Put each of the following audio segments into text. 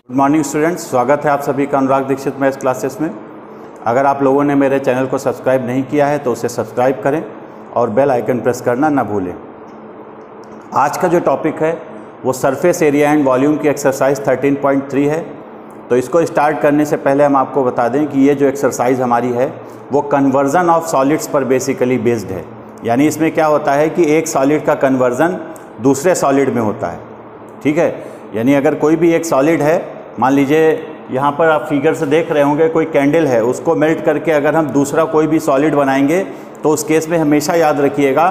Good morning students, स्वागत है आप सभी का अनुराग दीक्षित मैथ्स क्लासेस में। अगर आप लोगों ने मेरे चैनल को सब्सक्राइब नहीं किया है तो उसे सब्सक्राइब करें और बेल आइकन प्रेस करना ना भूलें। आज का जो टॉपिक है वो सरफेस एरिया एंड वॉल्यूम की एक्सरसाइज 13.3 है। तो इसको स्टार्ट करने से पहले हम आपको बता दें कि ये जो एक्सरसाइज हमारी है वो कन्वर्जन ऑफ सॉलिड्स पर बेसिकली बेस्ड है। यानी इसमें क्या होता है कि एक सॉलिड का कन्वर्जन दूसरे सॉलिड में होता है। ठीक है, यानी अगर कोई भी एक सॉलिड है, मान लीजिए यहाँ पर आप फिगर से देख रहे होंगे कोई कैंडल है, उसको मेल्ट करके अगर हम दूसरा कोई भी सॉलिड बनाएंगे तो उस केस में हमेशा याद रखिएगा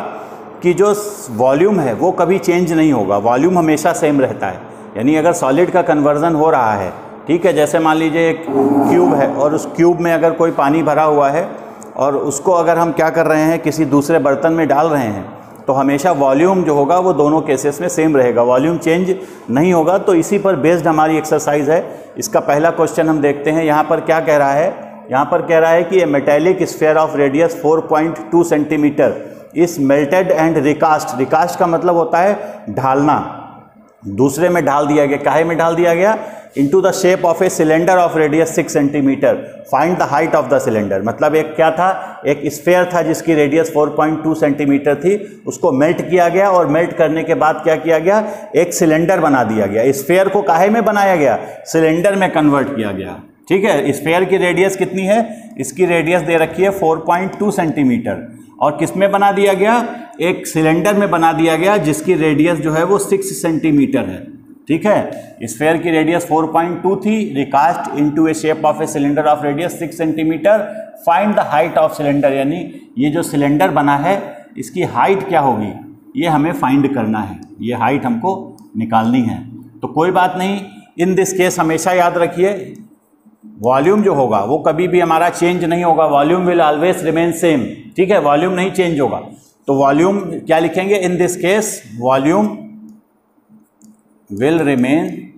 कि जो वॉल्यूम है वो कभी चेंज नहीं होगा, वॉल्यूम हमेशा सेम रहता है। यानी अगर सॉलिड का कन्वर्जन हो रहा है, ठीक है, जैसे मान लीजिए एक क्यूब है और उस क्यूब में अगर कोई पानी भरा हुआ है और उसको अगर हम क्या कर रहे हैं किसी दूसरे बर्तन में डाल रहे हैं तो हमेशा वॉल्यूम जो होगा वो दोनों केसेस में सेम रहेगा, वॉल्यूम चेंज नहीं होगा। तो इसी पर बेस्ड हमारी एक्सरसाइज है। इसका पहला क्वेश्चन हम देखते हैं। यहाँ पर क्या कह रहा है, यहाँ पर कह रहा है कि a metallic sphere of radius 4.2 centimetre is melted and recast. Recast का मतलब होता है ढालना, दूसरे में ढाल दिया गया। काहे में ढाल दिया गया? Into the shape of a cylinder of radius 6 centimetre, find the height of the cylinder. मतलब एक क्या था, एक स्फीयर था जिसकी रेडियस 4.2 सेंटीमीटर थी, उसको मेल्ट किया गया और मेल्ट करने के बाद क्या किया गया, एक सिलेंडर बना दिया गया। स्फीयर को काहे में बनाया गया? सिलेंडर में कन्वर्ट किया गया। ठीक है, स्फीयर की रेडियस कितनी है? इसकी रेडियस दे रखी है 4.2 सेंटीमीटर और किस में बना दिया गया? एक सिलेंडर में बना दिया गया जिसकी रेडियस जो है वो 6 सेंटीमीटर है। ठीक है, स्फीयर की रेडियस 4.2 थी, recast into A shape of a cylinder of radius 6 centimetre, find the height of cylinder. यानी ये जो सिलेंडर बना है इसकी हाइट क्या होगी ये हमें फाइंड करना है, ये हाइट हमको निकालनी है। तो कोई बात नहीं, इन दिस केस हमेशा याद रखिए वॉल्यूम जो होगा वो कभी भी हमारा चेंज नहीं होगा, volume will always remain same. ठीक है, वॉल्यूम नहीं चेंज होगा। तो वॉल्यूम क्या लिखेंगे? In this case volume will remain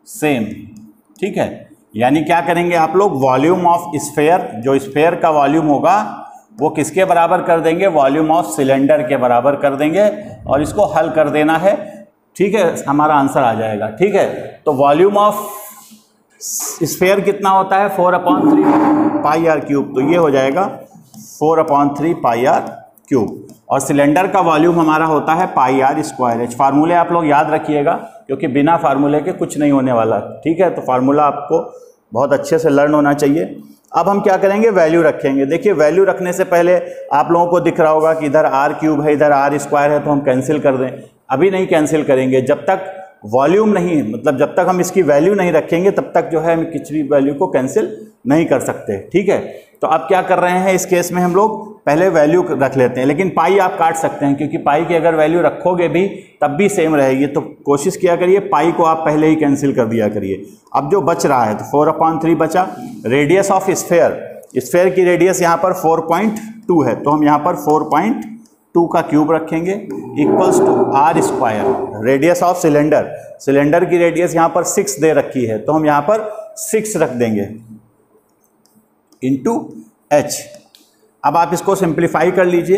same. ठीक है, यानी क्या करेंगे आप लोग, वॉल्यूम ऑफ स्फीयर, जो स्फीयर का वॉल्यूम होगा वो किसके बराबर कर देंगे? वॉल्यूम ऑफ सिलेंडर के बराबर कर देंगे और इसको हल कर देना है। ठीक है, हमारा आंसर आ जाएगा। ठीक है, तो वॉल्यूम ऑफ स्फीयर कितना होता है? 4/3 पाई आर क्यूब। तो ये हो जाएगा 4/3 पाई आर क्यूब। और सिलेंडर का वॉल्यूम हमारा होता है पाई आर स्क्वायर एच। फार्मूले आप लोग याद रखिएगा क्योंकि बिना फार्मूले के कुछ नहीं होने वाला। ठीक है, तो फार्मूला आपको बहुत अच्छे से लर्न होना चाहिए। अब हम क्या करेंगे, वैल्यू रखेंगे। देखिए, वैल्यू रखने से पहले आप लोगों को दिख रहा होगा कि इधर आर क्यूब है, इधर आर स्क्वायर है, तो हम कैंसिल कर दें। अभी नहीं कैंसिल करेंगे, जब तक वॉल्यूम नहीं, मतलब जब तक हम इसकी वैल्यू नहीं रखेंगे तब तक जो है हम किसी भी वैल्यू को कैंसिल नहीं कर सकते। ठीक है, तो अब क्या कर रहे हैं, इस केस में हम लोग पहले वैल्यू रख लेते हैं। लेकिन पाई आप काट सकते हैं क्योंकि पाई की अगर वैल्यू रखोगे भी तब भी सेम रहेगी। तो कोशिश किया करिए पाई को आप पहले ही कैंसिल कर दिया करिए। अब जो बच रहा है तो 4/3 बचा। रेडियस ऑफ स्फीयर, स्फीयर की रेडियस यहाँ पर 4.2 है, तो हम यहाँ पर 4.2 का क्यूब रखेंगे equals to r square. Radius of cylinder, cylinder की रेडियस यहाँ पर 6 दे रखी है, तो हम यहाँ पर 6 रख देंगे इंटू एच। अब आप इसको सिंप्लीफाई कर लीजिए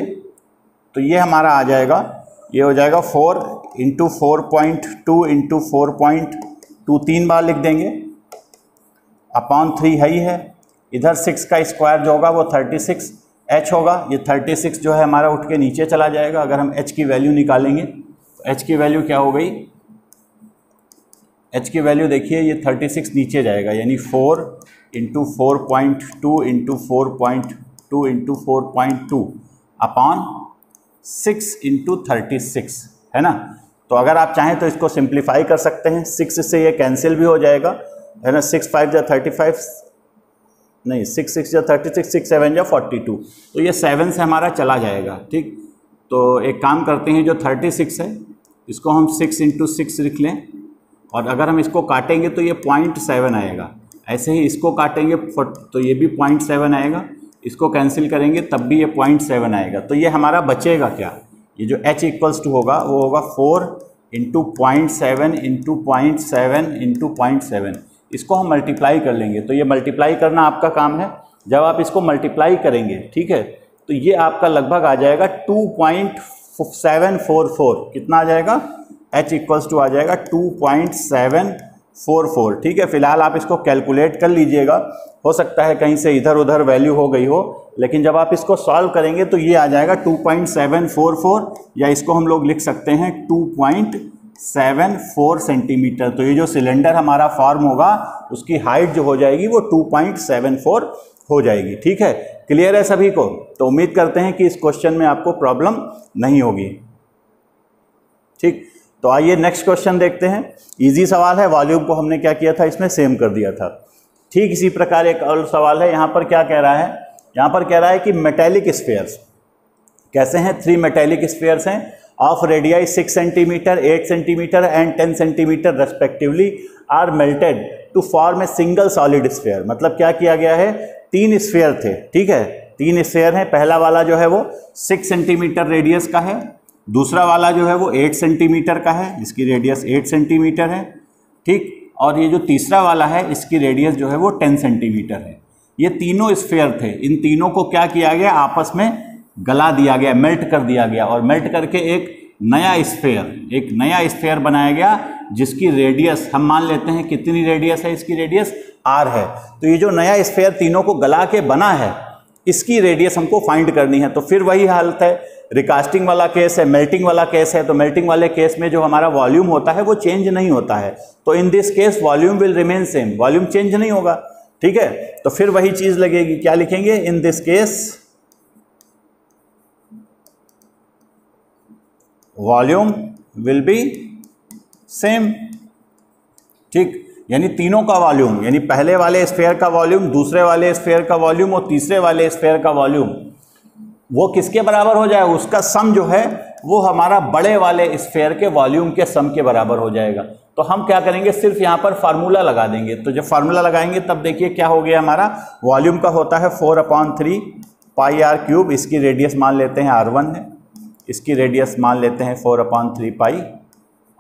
तो ये हमारा आ जाएगा, ये हो जाएगा 4 इंटू 4.2 इंटू 4.2, 3 बार लिख देंगे, अपॉन 3 है ही है। इधर 6 का स्क्वायर जो होगा वो 36 एच होगा। ये 36 जो है हमारा उठ के नीचे चला जाएगा। अगर हम एच की वैल्यू निकालेंगे तो एच की वैल्यू क्या हो गई? एच की वैल्यू देखिए, ये 36 नीचे जाएगा, यानी 4 into 4.2 into 4.2 into 4.2 upon 6 into 36 है ना। तो अगर आप चाहें तो इसको सिंप्लीफाई कर सकते हैं, 6 से ये कैंसिल भी हो जाएगा, है ना। 6 5 या 35, नहीं 6 6 या 36, 6 7 या 42, तो ये 7 से हमारा चला जाएगा। ठीक, तो एक काम करते हैं, जो 36 है इसको हम 6 इंटू 6 लिख लें और अगर हम इसको काटेंगे तो ये 0.7 आएगा। ऐसे ही इसको काटेंगे तो ये भी 0.7 आएगा, इसको कैंसिल करेंगे तब भी ये 0.7 आएगा। तो ये हमारा बचेगा क्या, ये जो h इक्वल्स टू होगा वो होगा 4 इंटू 0.7 इंटू 0.7 इंटू 0.7। इसको हम मल्टीप्लाई कर लेंगे, तो ये मल्टीप्लाई करना आपका काम है। जब आप इसको मल्टीप्लाई करेंगे, ठीक है, तो ये आपका लगभग आ जाएगा 2.744। कितना आ जाएगा? H इक्वल्स टू आ जाएगा 2.744। ठीक है, फिलहाल आप इसको कैलकुलेट कर लीजिएगा, हो सकता है कहीं से इधर उधर वैल्यू हो गई हो, लेकिन जब आप इसको सॉल्व करेंगे तो ये आ जाएगा 2.744, या इसको हम लोग लिख सकते हैं 2.74 सेंटीमीटर। तो ये जो सिलेंडर हमारा फॉर्म होगा उसकी हाइट जो हो जाएगी वो 2.74 हो जाएगी। ठीक है, क्लियर है सभी को? तो उम्मीद करते हैं कि इस क्वेश्चन में आपको प्रॉब्लम नहीं होगी। ठीक, तो आइए नेक्स्ट क्वेश्चन देखते हैं। इजी सवाल है, वॉल्यूम को हमने क्या किया था, इसमें सेम कर दिया था। ठीक इसी प्रकार एक और सवाल है, यहाँ पर क्या कह रहा है, यहाँ पर कह रहा है कि मेटेलिक स्फीयर्स कैसे हैं, 3 मेटेलिक स्फीयर्स हैं of radii 6 centimetre, 8 centimetre and 10 centimetre respectively are melted to form a single solid sphere. मतलब क्या किया गया है, 3 स्फीयर थे। ठीक है, 3 स्फीयर हैं। पहला वाला जो है वो 6 सेंटीमीटर रेडियस का है, दूसरा वाला जो है वो 8 सेंटीमीटर का है, इसकी रेडियस 8 सेंटीमीटर है। ठीक, और ये जो तीसरा वाला है इसकी रेडियस जो है वो 10 सेंटीमीटर है। ये तीनों स्फीयर थे, इन तीनों को क्या किया गया, आपस में गला दिया गया, मेल्ट कर दिया गया, और मेल्ट करके एक नया स्फीयर बनाया गया जिसकी रेडियस हम मान लेते हैं, कितनी रेडियस है इसकी, रेडियस r है। तो ये जो नया स्फीयर तीनों को गला के बना है इसकी रेडियस हमको फाइंड करनी है। तो फिर वही हालत है, रिकास्टिंग वाला केस है, मेल्टिंग वाला केस है। तो मेल्टिंग वाले केस में जो हमारा वॉल्यूम होता है वो चेंज नहीं होता है, तो इन this case volume will remain same, volume change नहीं होगा। ठीक है, तो फिर वही चीज लगेगी, क्या लिखेंगे, in this case volume will be same. ठीक, यानी तीनों का वॉल्यूम, यानी पहले वाले स्फीयर का वॉल्यूम, दूसरे वाले स्फीयर का वॉल्यूम और तीसरे वाले स्फीयर का वॉल्यूम वो किसके बराबर हो जाएगा, उसका सम जो है वो हमारा बड़े वाले स्फीयर के वॉल्यूम के सम के बराबर हो जाएगा। तो हम क्या करेंगे, सिर्फ यहाँ पर फार्मूला लगा देंगे। तो जब फार्मूला लगाएंगे तब देखिए क्या हो गया, हमारा वॉल्यूम का होता है 4/3 पाई r क्यूब, इसकी रेडियस मान लेते हैं r1 है, इसकी रेडियस मान लेते हैं 4/3 पाई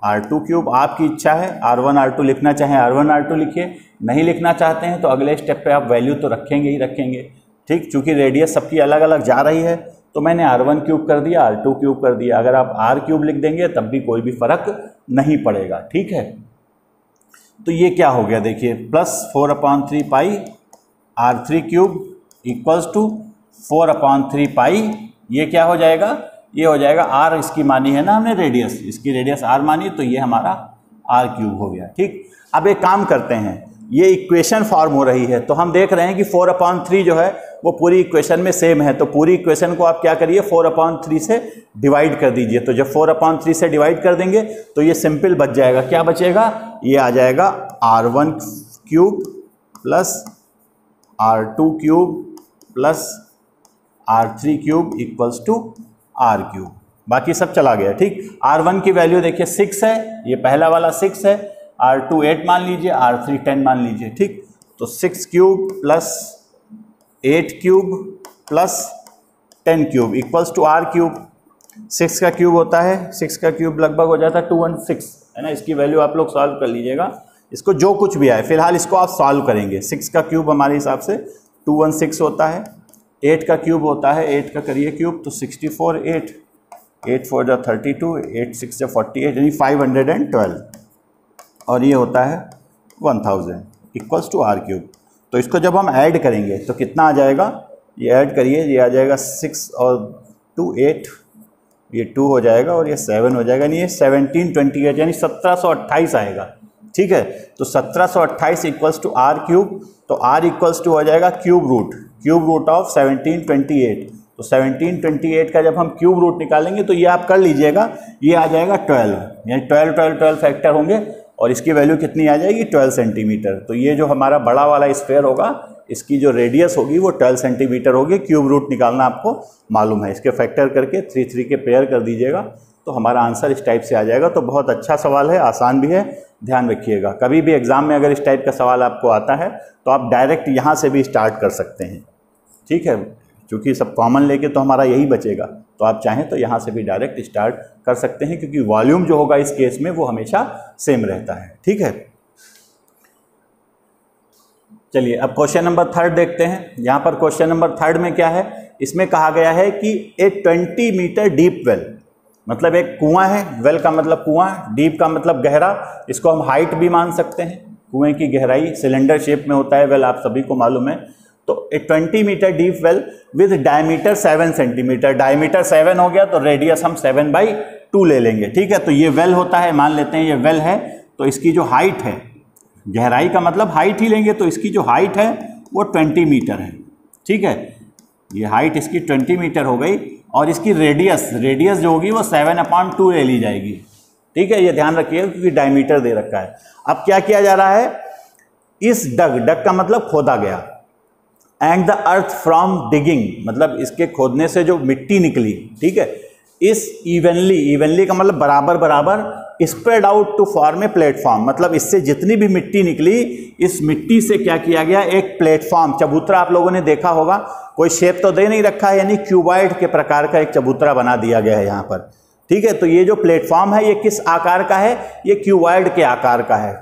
r2 क्यूब। आपकी इच्छा है r1 r2 लिखना चाहें r1 r2 लिखिए, नहीं लिखना चाहते हैं तो अगले स्टेप पे आप वैल्यू तो रखेंगे ही रखेंगे। ठीक, चूंकि रेडियस सबकी अलग अलग जा रही है तो मैंने r1 क्यूब कर दिया, r2 क्यूब कर दिया। अगर आप r क्यूब लिख देंगे तब भी कोई भी फर्क नहीं पड़ेगा। ठीक है, तो ये क्या हो गया देखिए, plus 4/3 pi r3 cube equals to 4/3 pi, ये क्या हो जाएगा, ये हो जाएगा r, इसकी मानी है ना हमने रेडियस, इसकी रेडियस r मानी, तो ये हमारा r क्यूब हो गया। ठीक, अब एक काम करते हैं, ये इक्वेशन फॉर्म हो रही है तो हम देख रहे हैं कि 4/3 जो है वो पूरी इक्वेशन में सेम है। तो पूरी इक्वेशन को आप क्या करिए, 4/3 से डिवाइड कर दीजिए। तो जब 4/3 से डिवाइड कर देंगे तो ये सिंपल बच जाएगा, क्या बचेगा, ये आ जाएगा r1 cube plus r2 cube plus r3 cube equals to r cube, बाकी सब चला गया। ठीक, r1 की वैल्यू देखिए 6 है, ये पहला वाला 6 है, r2 8 मान लीजिए, r3 10 मान लीजिए। ठीक, तो 6 cube plus 8 cube plus 10 cube equals to r cube. 6 का क्यूब होता है, 6 का क्यूब लगभग हो जाता है 216, है ना। इसकी वैल्यू आप लोग सॉल्व कर लीजिएगा, इसको जो कुछ भी आए, फिलहाल इसको आप सॉल्व करेंगे। 6 का क्यूब हमारे हिसाब से 216 होता है, 8 का क्यूब होता है, 8 का करिए क्यूब तो 64, 8 4 जा 32, 8 6 जा 48, यानी 512, और ये होता है 1000 इक्वल्स टू r क्यूब। तो इसको जब हम ऐड करेंगे तो कितना आ जाएगा, ये ऐड करिए, ये आ जाएगा 6 और 2 8, ये 2 हो जाएगा और ये 7 हो जाएगा, यानी ये 1728 यानी 1728 आएगा। ठीक है, तो 1728 इक्वल्स टू r क्यूब, तो r इक्वल्स टू हो जाएगा क्यूब रूट ऑफ 1728। तो 1728 का जब हम क्यूब रूट निकालेंगे तो ये आप कर लीजिएगा, ये आ जाएगा 12, यानी 12 फैक्टर होंगे और इसकी वैल्यू कितनी आ जाएगी, 12 सेंटीमीटर। तो ये जो हमारा बड़ा वाला स्फीयर होगा इसकी जो रेडियस होगी वो 12 सेंटीमीटर होगी। क्यूब रूट निकालना आपको मालूम है, इसके फैक्टर करके 3 के पेयर कर दीजिएगा तो हमारा आंसर इस टाइप से आ जाएगा। तो बहुत अच्छा सवाल है, आसान भी है, ध्यान रखिएगा। कभी भी एग्जाम में अगर इस टाइप का सवाल आपको आता है तो आप डायरेक्ट यहाँ से भी स्टार्ट कर सकते हैं। ठीक है, क्योंकि सब कॉमन लेके तो हमारा यही बचेगा, तो आप चाहें तो यहाँ से भी डायरेक्ट स्टार्ट कर सकते हैं, क्योंकि वॉल्यूम जो होगा इस केस में वो हमेशा सेम रहता है। ठीक है, चलिए अब क्वेश्चन नंबर 3 देखते हैं। यहाँ पर क्वेश्चन नंबर 3 में क्या है, इसमें कहा गया है कि ए 20 मीटर डीप वेल मतलब एक कुआं है, वेल का मतलब कुआं, डीप का मतलब गहरा, इसको हम हाइट भी मान सकते हैं। कुएं की गहराई सिलेंडर शेप में होता है वेल, आप सभी को मालूम है। तो एक 20 metre deep well with diameter 7 centimetre, diameter 7 हो गया तो रेडियस हम 7/2 ले लेंगे, ठीक है। तो ये वेल होता है, मान लेते हैं ये वेल है, तो इसकी जो हाइट है, गहराई का मतलब हाइट ही लेंगे, तो इसकी जो हाइट है वो 20 मीटर है, ठीक है। ये हाइट इसकी 20 मीटर हो गई और इसकी रेडियस जो होगी वो 7/2 ले ली जाएगी, ठीक है। ये ध्यान रखिएगा क्योंकि डायमीटर दे रखा है। अब क्या किया जा रहा है, इस डग का मतलब खोदा गया, and the earth from digging मतलब इसके खोदने से जो मिट्टी निकली, ठीक है, इस इवनली का मतलब बराबर बराबर spread out to form a platform, मतलब इससे जितनी भी मिट्टी निकली, इस मिट्टी से क्या किया गया, एक प्लेटफॉर्म, चबूतरा आप लोगों ने देखा होगा, कोई शेप तो दे नहीं रखा है, यानी क्यूबॉइड के प्रकार का एक चबूतरा बना दिया गया है यहाँ पर, ठीक है। तो ये जो प्लेटफॉर्म है ये किस आकार का है, ये क्यूबॉइड के आकार का है।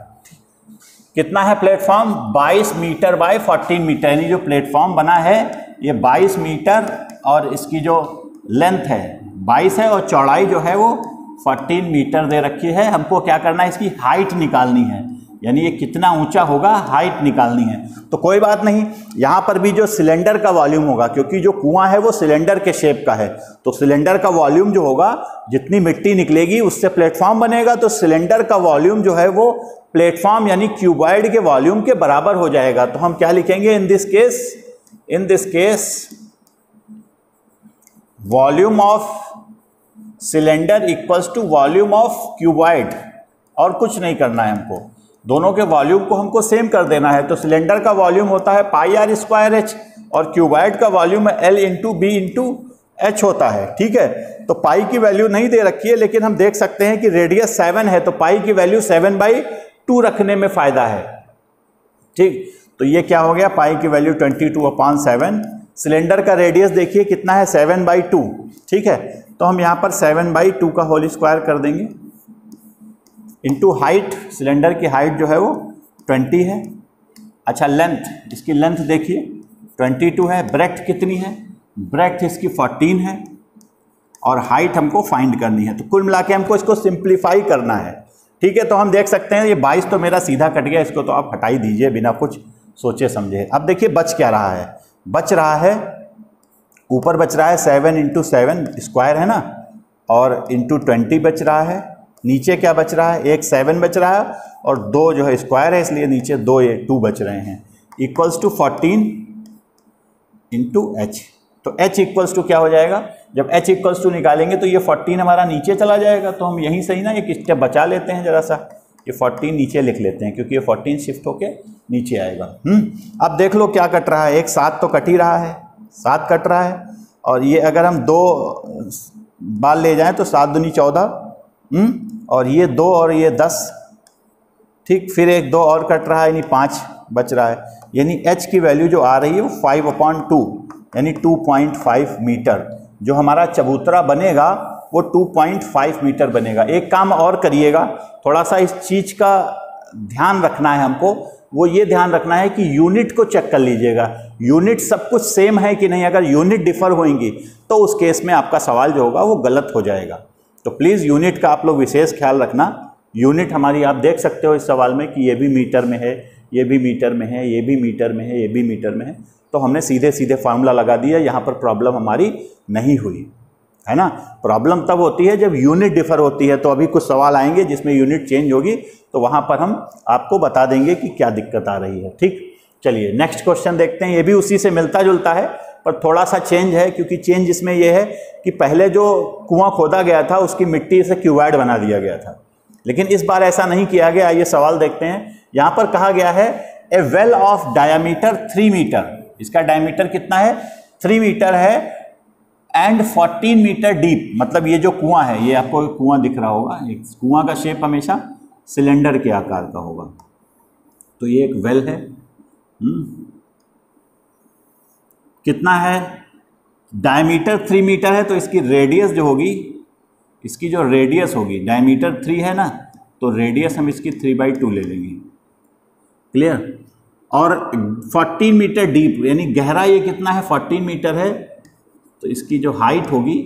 कितना है प्लेटफॉर्म, 22 मीटर बाय 14 मीटर, यानी जो प्लेटफॉर्म बना है ये 22 मीटर और इसकी जो लेंथ है 22 है और चौड़ाई जो है वो 14 मीटर दे रखी है। हमको क्या करना है, इसकी हाइट निकालनी है, यानी ये कितना ऊंचा होगा, हाइट निकालनी है। तो कोई बात नहीं, यहाँ पर भी जो सिलेंडर का वॉल्यूम होगा, क्योंकि जो कुआं है वो सिलेंडर के शेप का है, तो सिलेंडर का वॉल्यूम जो होगा, जितनी मिट्टी निकलेगी उससे प्लेटफॉर्म बनेगा, तो सिलेंडर का वॉल्यूम जो है वो प्लेटफॉर्म यानी क्यूबॉइड के वॉल्यूम के बराबर हो जाएगा। तो हम क्या लिखेंगे, in this case volume of cylinder equals to volume of cuboid, और कुछ नहीं करना है हमको, दोनों के वॉल्यूम को हमको सेम कर देना है। तो सिलेंडर का वॉल्यूम होता है πr² और क्यूबॉइड का वॉल्यूम L × B × H होता है, ठीक है। तो पाई की वैल्यू नहीं दे रखी है, लेकिन हम देख सकते हैं कि रेडियस 7 है, तो पाई की वैल्यू 7/2 रखने में फायदा है, ठीक। तो ये क्या हो गया, पाई की वैल्यू 22/7, सिलेंडर का रेडियस देखिए कितना है, 7/2, ठीक है। तो हम यहाँ पर 7/2 का होल स्क्वायर कर देंगे, इंटू हाइट, सिलेंडर की हाइट जो है वो 20 है। अच्छा लेंथ, इसकी लेंथ देखिए 22 है, ब्रेड्थ कितनी है, ब्रेड्थ इसकी 14 है और हाइट हमको फाइंड करनी है। तो कुल मिला के हमको इसको सिंप्लीफाई करना है, ठीक है। तो हम देख सकते हैं ये 22 तो मेरा सीधा कट गया, इसको तो आप हटा ही दीजिए बिना कुछ सोचे समझे। अब देखिए बच क्या रहा है, बच रहा है ऊपर बच रहा है 7 × 7 स्क्वायर है ना, और इंटू 20 बच रहा है, नीचे क्या बच रहा है, एक 7 बच रहा है और 2 जो है स्क्वायर है, इसलिए नीचे 2 बच रहे हैं, इक्वल्स टू 14 × H। तो H इक्वल्स टू क्या हो जाएगा, जब H इक्वल्स टू निकालेंगे तो ये 14 हमारा नीचे चला जाएगा, तो हम यहीं से ही ना एक स्टेप बचा लेते हैं, जरा सा ये 14 नीचे लिख लेते हैं, क्योंकि ये 14 शिफ्ट होके नीचे आएगा। अब देख लो क्या कट रहा है, एक 7 तो कट ही रहा है, 7 कट रहा है, और ये अगर हम 2 बाल ले जाएं तो 7 दूनी 14, और ये 2 और ये 10, ठीक। फिर एक 2 और कट रहा है, यानी 5 बच रहा है, यानी H की वैल्यू जो आ रही है वो 5/2 यानी 2.5 मीटर। जो हमारा चबूतरा बनेगा वो 2.5 मीटर बनेगा। एक काम और करिएगा, थोड़ा सा इस चीज़ का ध्यान रखना है हमको, वो ये ध्यान रखना है कि यूनिट को चेक कर लीजिएगा, यूनिट सब कुछ सेम है कि नहीं। अगर यूनिट डिफर होंगी तो उस केस में आपका सवाल जो होगा वो गलत हो जाएगा। तो प्लीज़ यूनिट का आप लोग विशेष ख्याल रखना। यूनिट हमारी आप देख सकते हो इस सवाल में कि ये भी मीटर में है, ये भी मीटर में है, ये भी मीटर में है, ये भी मीटर में है, तो हमने सीधे सीधे फार्मूला लगा दिया, यहाँ पर प्रॉब्लम हमारी नहीं हुई, है ना। प्रॉब्लम तब होती है जब यूनिट डिफर होती है, तो अभी कुछ सवाल आएंगे जिसमें यूनिट चेंज होगी, तो वहाँ पर हम आपको बता देंगे कि क्या दिक्कत आ रही है, ठीक। चलिए नेक्स्ट क्वेश्चन देखते हैं, ये भी उसी से मिलता जुलता है पर थोड़ा सा चेंज है, क्योंकि चेंज इसमें यह है कि पहले जो कुआं खोदा गया था उसकी मिट्टी से क्यूबॉइड बना दिया गया था, लेकिन इस बार ऐसा नहीं किया गया। ये सवाल देखते हैं, यहाँ पर कहा गया है ए वेल ऑफ डायामीटर 3 मीटर, इसका डायमीटर कितना है, 3 मीटर है, एंड 14 मीटर डीप, मतलब ये जो कुआं है, ये आपको कुआं दिख रहा होगा, कुआं का शेप हमेशा सिलेंडर के आकार का होगा, तो ये एक वेल है। कितना है, डायमीटर 3 मीटर है, तो इसकी रेडियस जो होगी, इसकी जो रेडियस होगी, डायमीटर 3 है ना, तो रेडियस हम इसकी 3/2 ले लेंगे, क्लियर। और 14 मीटर डीप यानी गहरा ये कितना है, 14 मीटर है, तो इसकी जो हाइट होगी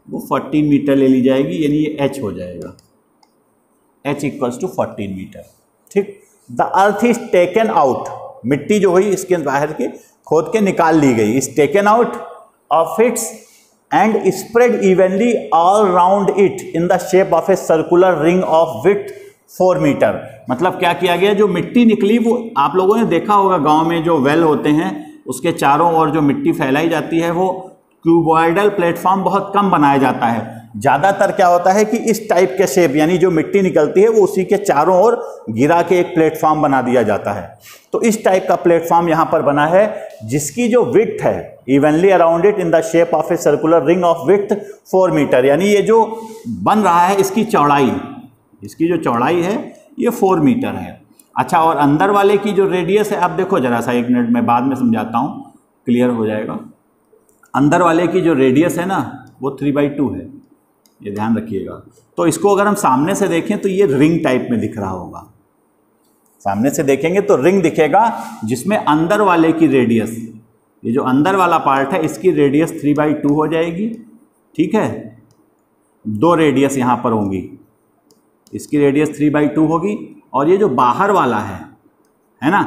वो 14 मीटर ले ली जाएगी, यानी ये h हो जाएगा, h इक्वल्स टू 14 मीटर। ठीक, the earth is taken out, मिट्टी जो हुई इसके बाहर के खोद के निकाल ली गई, is taken out of its and spread evenly all round it in the shape of a circular ring of width 4 metre. मतलब क्या किया गया, जो मिट्टी निकली वो आप लोगों ने देखा होगा गांव में जो वेल होते हैं उसके चारों ओर जो मिट्टी फैलाई जाती है वो क्यूबॉइडल प्लेटफॉर्म बहुत कम बनाया जाता है। ज़्यादातर क्या होता है कि इस टाइप के शेप, यानी जो मिट्टी निकलती है वो उसी के चारों ओर गिरा के एक प्लेटफॉर्म बना दिया जाता है। तो इस टाइप का प्लेटफॉर्म यहाँ पर बना है जिसकी जो विड्थ है evenly around it in the shape of a circular ring of width 4 metre, यानी ये जो बन रहा है इसकी चौड़ाई, इसकी जो चौड़ाई है ये 4 मीटर है। अच्छा, और अंदर वाले की जो रेडियस है, आप देखो जरा सा, 1 मिनट में बाद में समझाता हूँ, क्लियर हो जाएगा। अंदर वाले की जो रेडियस है ना वो 3/2 है, ये ध्यान रखिएगा। तो इसको अगर हम सामने से देखें तो ये रिंग टाइप में दिख रहा होगा, सामने से देखेंगे तो रिंग दिखेगा जिसमें अंदर वाले की रेडियस, ये जो अंदर वाला पार्ट है इसकी रेडियस 3/2 हो जाएगी। ठीक है, 2 रेडियस यहाँ पर होंगी, इसकी रेडियस 3/2 होगी, और ये जो बाहर वाला है ना,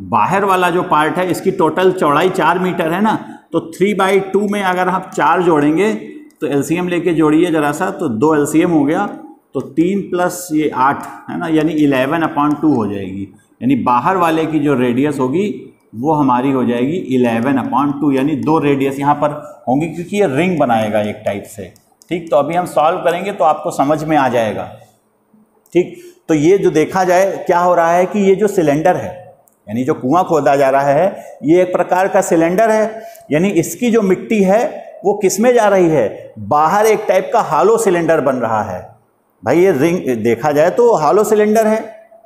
बाहर वाला जो पार्ट है इसकी टोटल चौड़ाई 4 मीटर है ना, तो 3/2 में अगर हम 4 जोड़ेंगे तो एलसीएम लेके जोड़िए जरा सा, तो 2 एलसीएम हो गया, तो 3 + ये 8 है ना, यानी 11/2 हो जाएगी। यानी बाहर वाले की जो रेडियस होगी वो हमारी हो जाएगी 11/2, यानी 2 रेडियस यहाँ पर होंगी क्योंकि ये रिंग बनाएगा एक टाइप से। ठीक, तो अभी हम सॉल्व करेंगे तो आपको समझ में आ जाएगा। ठीक, तो ये जो देखा जाए क्या हो रहा है कि ये जो सिलेंडर है, यानी जो कुआं खोदा जा रहा है, ये एक प्रकार का सिलेंडर है, यानी इसकी जो मिट्टी है वो किस में जा रही है, बाहर एक टाइप का हॉलो सिलेंडर बन रहा है। भाई ये रिंग देखा जाए तो हॉलो सिलेंडर है,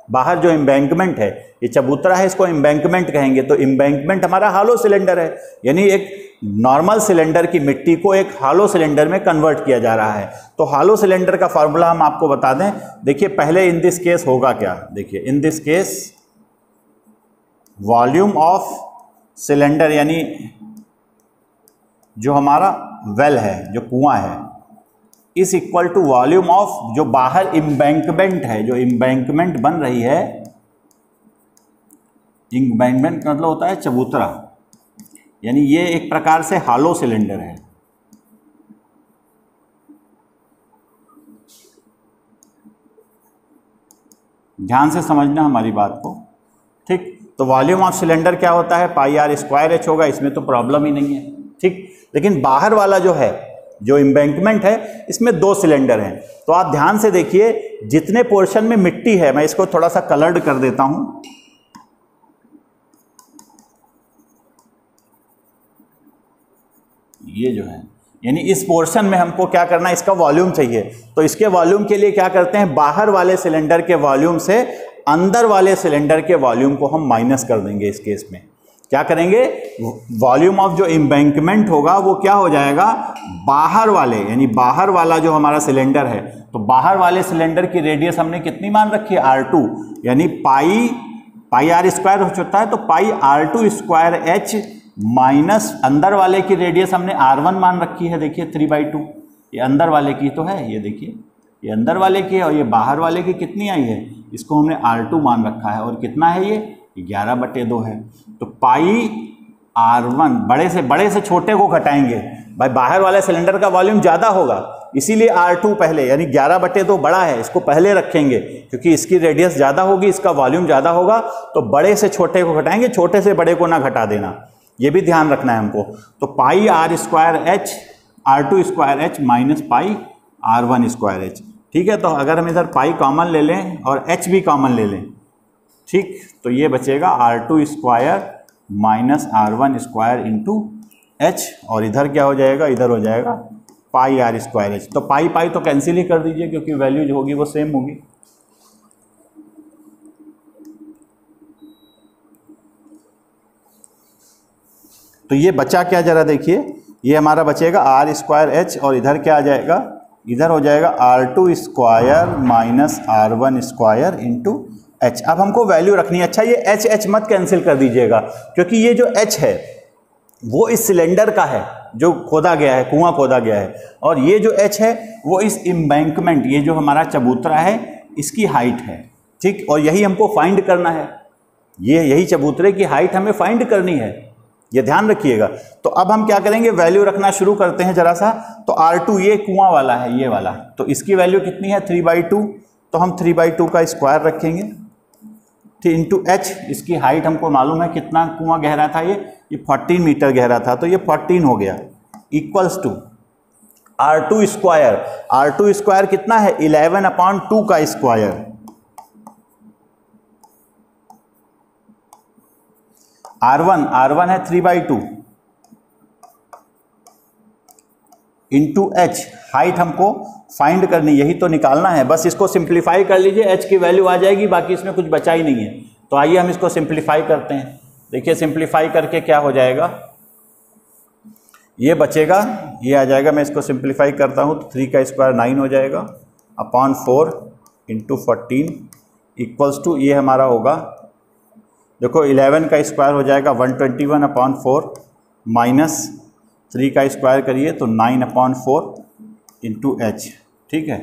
बाहर जो एम्बैंकमेंट है, ये चबूतरा है, इसको एम्बैंकमेंट कहेंगे, तो एम्बैंकमेंट हमारा हॉलो सिलेंडर है, यानी एक नॉर्मल सिलेंडर की मिट्टी को एक हॉलो सिलेंडर में कन्वर्ट किया जा रहा है। तो हॉलो सिलेंडर का फॉर्मूला हम आपको बता दें। देखिए पहले इन दिस केस होगा क्या, देखिए in this case volume of cylinder, यानी जो हमारा वेल है, जो कुआं है, is equal to volume of जो बाहर एम्बैंकमेंट है, जो एम्बैंकमेंट बन रही है, एम्बैंकमेंट मतलब होता है चबूतरा, यानी ये एक प्रकार से हॉलो सिलेंडर है। ध्यान से समझना हमारी बात को। ठीक, तो वॉल्यूम ऑफ सिलेंडर क्या होता है, πr² होगा, इसमें तो प्रॉब्लम ही नहीं है। ठीक, लेकिन बाहर वाला जो है, जो एम्बैंकमेंट है, इसमें 2 सिलेंडर हैं। तो आप ध्यान से देखिए, जितने पोर्शन में मिट्टी है, मैं इसको थोड़ा सा कलर्ड कर देता हूं, ये जो है, यानी इस पोर्शन में हमको क्या करना है, इसका वॉल्यूम चाहिए। तो इसके वॉल्यूम के लिए क्या करते हैं, बाहर वाले सिलेंडर के वॉल्यूम से अंदर वाले सिलेंडर के वॉल्यूम को हम माइनस कर देंगे। इस केस में क्या करेंगे, वॉल्यूम ऑफ जो एम्बैंकमेंट होगा वो क्या हो जाएगा, बाहर वाले, यानी बाहर वाला जो हमारा सिलेंडर है, तो बाहर वाले सिलेंडर की रेडियस हमने कितनी मान रखी है, r2, यानी πr² हो चुका है, तो πr2² h माइनस अंदर वाले की रेडियस हमने r1 मान रखी है। देखिए 3/2, ये अंदर वाले की तो है, ये देखिए ये अंदर वाले की है, और ये बाहर वाले की कितनी आई है, इसको हमने r2 मान रखा है, और कितना है ये 11/2 है। तो πr1, बड़े से छोटे को घटाएंगे, भाई बाहर वाले सिलेंडर का वॉल्यूम ज़्यादा होगा, इसीलिए r2 पहले, यानी 11/2 बड़ा है, इसको पहले रखेंगे क्योंकि इसकी रेडियस ज़्यादा होगी, इसका वॉल्यूम ज़्यादा होगा, तो बड़े से छोटे को घटाएंगे, छोटे से बड़े को ना घटा देना, ये भी ध्यान रखना है हमको। तो πr² r2² माइनस πr1²। ठीक है, तो अगर हम इधर पाई कॉमन ले लें और h भी कॉमन ले लें, ठीक, तो ये बचेगा r2² minus r1² into h, और इधर क्या हो जाएगा, इधर हो जाएगा πr²h। तो पाई तो कैंसिल ही कर दीजिए क्योंकि वैल्यू जो होगी वो सेम होगी। तो ये बचा क्या, जरा देखिए, ये हमारा बचेगा r²h, और इधर क्या आ जाएगा, इधर हो जाएगा r2² minus r1² into h। अब हमको वैल्यू रखनी है। अच्छा, ये h मत कैंसिल कर दीजिएगा क्योंकि ये जो h है वो इस सिलेंडर का है, जो खोदा गया है, कुआं खोदा गया है, और ये जो h है वो इस एम्बैंकमेंट, ये जो हमारा चबूतरा है इसकी हाइट है, ठीक। और यही हमको फाइंड करना है, यही चबूतरे की हाइट हमें फाइंड करनी है, ये ध्यान रखिएगा। तो अब हम क्या करेंगे, वैल्यू रखना शुरू करते हैं जरा सा। तो R2 ये कुआं वाला है, ये वाला, तो इसकी वैल्यू कितनी है 3/2, तो हम 3/2 का स्क्वायर रखेंगे, ठीक, इंटू h, इसकी हाइट हमको मालूम है कितना कुआं गहरा था, ये 14 मीटर गहरा था, तो ये 14 हो गया, equals to R2 square. R2 square कितना है 11/2 का स्क्वायर, R1 है 3/2 इंटू h, हाइट हमको फाइंड करनी, यही तो निकालना है, बस इसको सिंप्लीफाई कर लीजिए, h की वैल्यू आ जाएगी, बाकी इसमें कुछ बचा ही नहीं है। तो आइए हम इसको सिंप्लीफाई करते हैं। देखिए सिंप्लीफाई करके क्या हो जाएगा, ये बचेगा, ये आ जाएगा, मैं इसको सिंप्लीफाई करता हूँ तो 3 का स्क्वायर 9 हो जाएगा, अपॉन 4 इंटू 14 इक्वल्स टू, ये हमारा होगा, देखो 11 का स्क्वायर हो जाएगा 121/4 माइनस 3 का स्क्वायर करिए तो 9/4 इंटू h, ठीक है।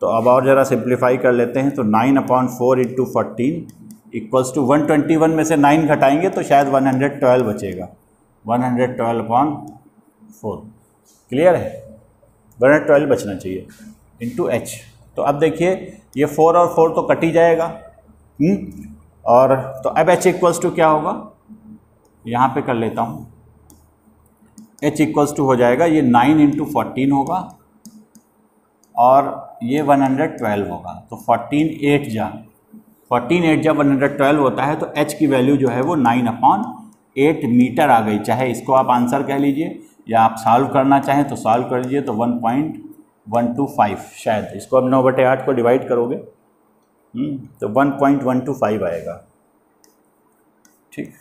तो अब और ज़रा सिंप्लीफाई कर लेते हैं, तो 9/4 इंटू 14 इक्वल्स टू 121 में से 9 घटाएंगे तो शायद 112 बचेगा, 112/4, क्लियर है, 112 बचना चाहिए इंटू h। तो अब देखिए ये 4 और 4 तो कट ही जाएगा, और तो अब h इक्वल्स टू क्या होगा, यहाँ पे कर लेता हूँ, h इक्वल्स टू हो जाएगा, ये 9 इंटू 14 होगा और ये 112 होगा, तो 14 8 जा 112 होता है, तो h की वैल्यू जो है वो 9/8 मीटर आ गई। चाहे इसको आप आंसर कह लीजिए या आप सॉल्व करना चाहें तो सॉल्व कर लीजिए, तो 1.125 शायद, इसको अब 9/8 को डिवाइड करोगे तो 1.125 आएगा, ठीक।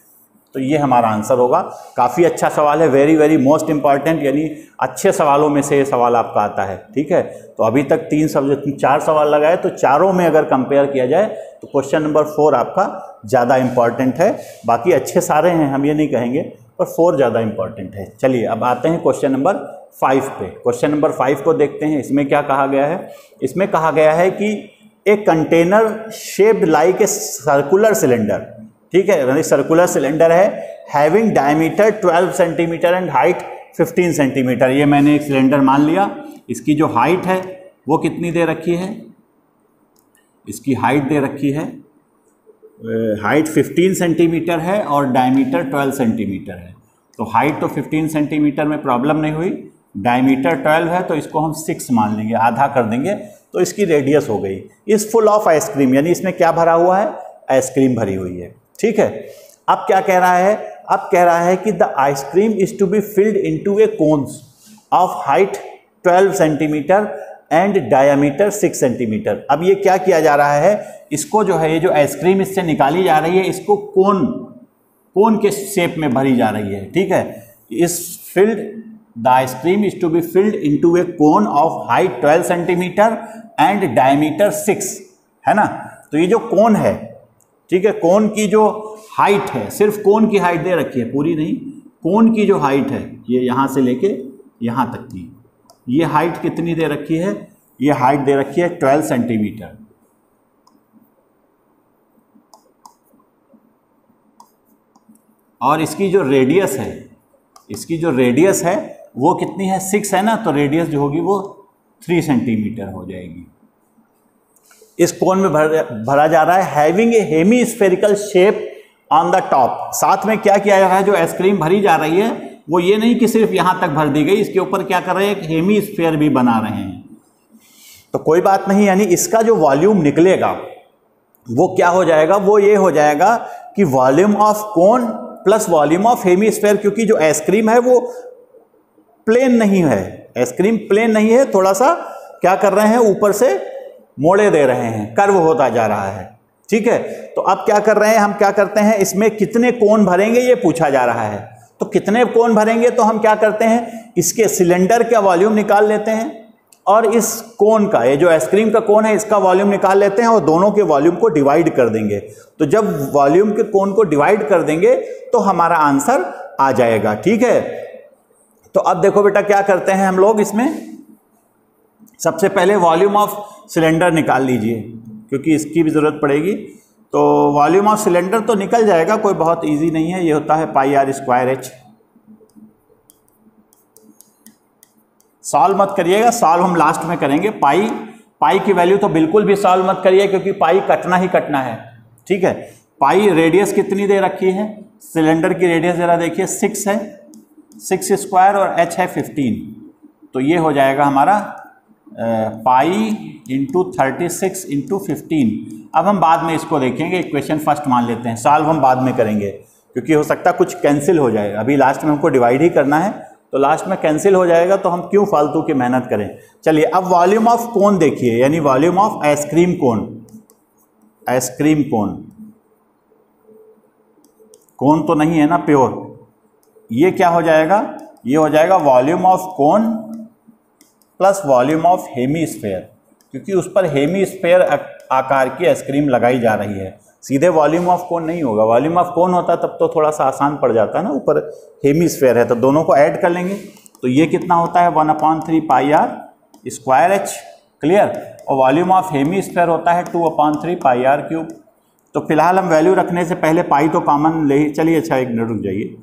तो ये हमारा आंसर होगा। काफ़ी अच्छा सवाल है, वेरी वेरी मोस्ट इंपॉर्टेंट, यानी अच्छे सवालों में से ये सवाल आपका आता है, ठीक है। तो अभी तक 4 सवाल लगाए, तो चारों में अगर कंपेयर किया जाए तो क्वेश्चन नंबर 4 आपका ज़्यादा इंपॉर्टेंट है। बाकी अच्छे सारे हैं, हम ये नहीं कहेंगे, पर 4 ज़्यादा इंपॉर्टेंट है। चलिए अब आते हैं क्वेश्चन नंबर 5 पे। क्वेश्चन नंबर 5 को देखते हैं, इसमें क्या कहा गया है। इसमें कहा गया है कि a container shaped like a circular cylinder, ठीक है, यानी सर्कुलर सिलेंडर है, having diameter 12 centimetre and height 15 centimetre. ये मैंने एक सिलेंडर मान लिया, इसकी जो हाइट है वो कितनी दे रखी है, इसकी हाइट दे रखी है, हाइट 15 सेंटीमीटर है और डायमीटर 12 सेंटीमीटर है। तो हाइट तो 15 सेंटीमीटर में प्रॉब्लम नहीं हुई, डायमीटर 12 है तो इसको हम 6 मान लेंगे, आधा कर देंगे, तो इसकी रेडियस हो गई। इस फुल ऑफ आइसक्रीम, यानी इसमें क्या भरा हुआ है, आइसक्रीम भरी हुई है, ठीक है। अब क्या कह रहा है, अब कह रहा है कि the ice cream is to be filled into a cones of height 12 centimetre and diameter 6 centimetre. अब ये क्या किया जा रहा है, इसको जो है, ये जो आइसक्रीम इससे निकाली जा रही है, इसको कोन के शेप में भरी जा रही है, ठीक है। इस filled the ice cream is to be filled into a cone of height 12 centimetre and diameter 6, है ना। तो ये जो कोन है, ठीक है, कोन की जो हाइट है, सिर्फ कोन की हाइट दे रखी है, पूरी नहीं, कोन की जो हाइट है, ये यहाँ से लेके यहाँ तक की, ये हाइट कितनी दे रखी है, ये हाइट दे रखी है 12 सेंटीमीटर। और इसकी जो रेडियस है, इसकी जो रेडियस है वो कितनी है, 6 है ना, तो रेडियस जो होगी वो 3 सेंटीमीटर हो जाएगी। इस कोन में भरा जा रहा है, having a hemispherical shape on the top. साथ में क्या किया जा रहा है, जो आइसक्रीम भरी जा रही है वो ये नहीं कि सिर्फ यहाँ तक भर दी गई, इसके ऊपर क्या कर रहे हैं, एक हेमी स्फेयर भी बना रहे हैं। तो कोई बात नहीं, यानी इसका जो वॉल्यूम निकलेगा वो क्या हो जाएगा, वो ये हो जाएगा कि volume of cone plus volume of hemisphere, क्योंकि जो आइसक्रीम है वो प्लेन नहीं है, आइसक्रीम प्लेन नहीं है, थोड़ा सा क्या कर रहे हैं, ऊपर से मोड़े दे रहे हैं, कर्व होता जा रहा है, ठीक है। तो अब क्या कर रहे हैं, हम क्या करते हैं, इसमें कितने कोन भरेंगे ये पूछा जा रहा है। तो कितने कोन भरेंगे, तो हम क्या करते हैं, इसके सिलेंडर का वॉल्यूम निकाल लेते हैं और इस कोन का, ये जो आइसक्रीम का कोन है, इसका वॉल्यूम निकाल लेते हैं और दोनों के वॉल्यूम को डिवाइड कर देंगे। तो जब वॉल्यूम के कोन को डिवाइड कर देंगे तो हमारा आंसर आ जाएगा, ठीक है। तो अब देखो बेटा क्या करते हैं हम लोग, इसमें सबसे पहले वॉल्यूम ऑफ सिलेंडर निकाल लीजिए क्योंकि इसकी भी ज़रूरत पड़ेगी। तो वॉल्यूम ऑफ सिलेंडर तो निकल जाएगा, कोई बहुत इजी नहीं है, ये होता है pi r square H. Solve मत करिएगा, सॉल्व हम लास्ट में करेंगे। पाई की वैल्यू तो बिल्कुल भी सॉल्व मत करिए क्योंकि पाई कटना ही कटना है, ठीक है। पाई रेडियस कितनी दे रखी है, सिलेंडर की रेडियस जरा देखिए 6 है, 6 स्क्वायर और एच है 15, तो ये हो जाएगा हमारा पाई इंटू 36 इंटू 15। अब हम बाद में इसको देखेंगे, इक्वेशन फर्स्ट मान लेते हैं, सॉल्व हम बाद में करेंगे क्योंकि हो सकता है कुछ कैंसिल हो जाए। अभी लास्ट में हमको डिवाइड ही करना है, तो लास्ट में कैंसिल हो जाएगा तो हम क्यों फालतू की मेहनत करें। चलिए अब वॉल्यूम ऑफ कोन देखिए, यानी volume of ice cream cone. Ice cream cone, cone तो नहीं है ना प्योर, ये क्या हो जाएगा, ये हो जाएगा volume of cone plus volume of hemisphere, क्योंकि उस पर हेमीस्फेयर आकार की आइसक्रीम लगाई जा रही है। सीधे वॉल्यूम ऑफ कोन नहीं होगा, वॉल्यूम ऑफ कोन होता तब तो थोड़ा सा आसान पड़ जाता है ना, ऊपर हेमीस्फेयर है तो दोनों को ऐड कर लेंगे। तो ये कितना होता है 1/3 पाई आर स्क्वायर एच, क्लियर। और वॉल्यूम ऑफ हेमीस्फेयर होता है 2/3 पाई आर क्यूब। तो फिलहाल हम वैल्यू रखने से पहले पाई तो कॉमन ले ही चलिए। अच्छा एक मिनट रुक जाइए,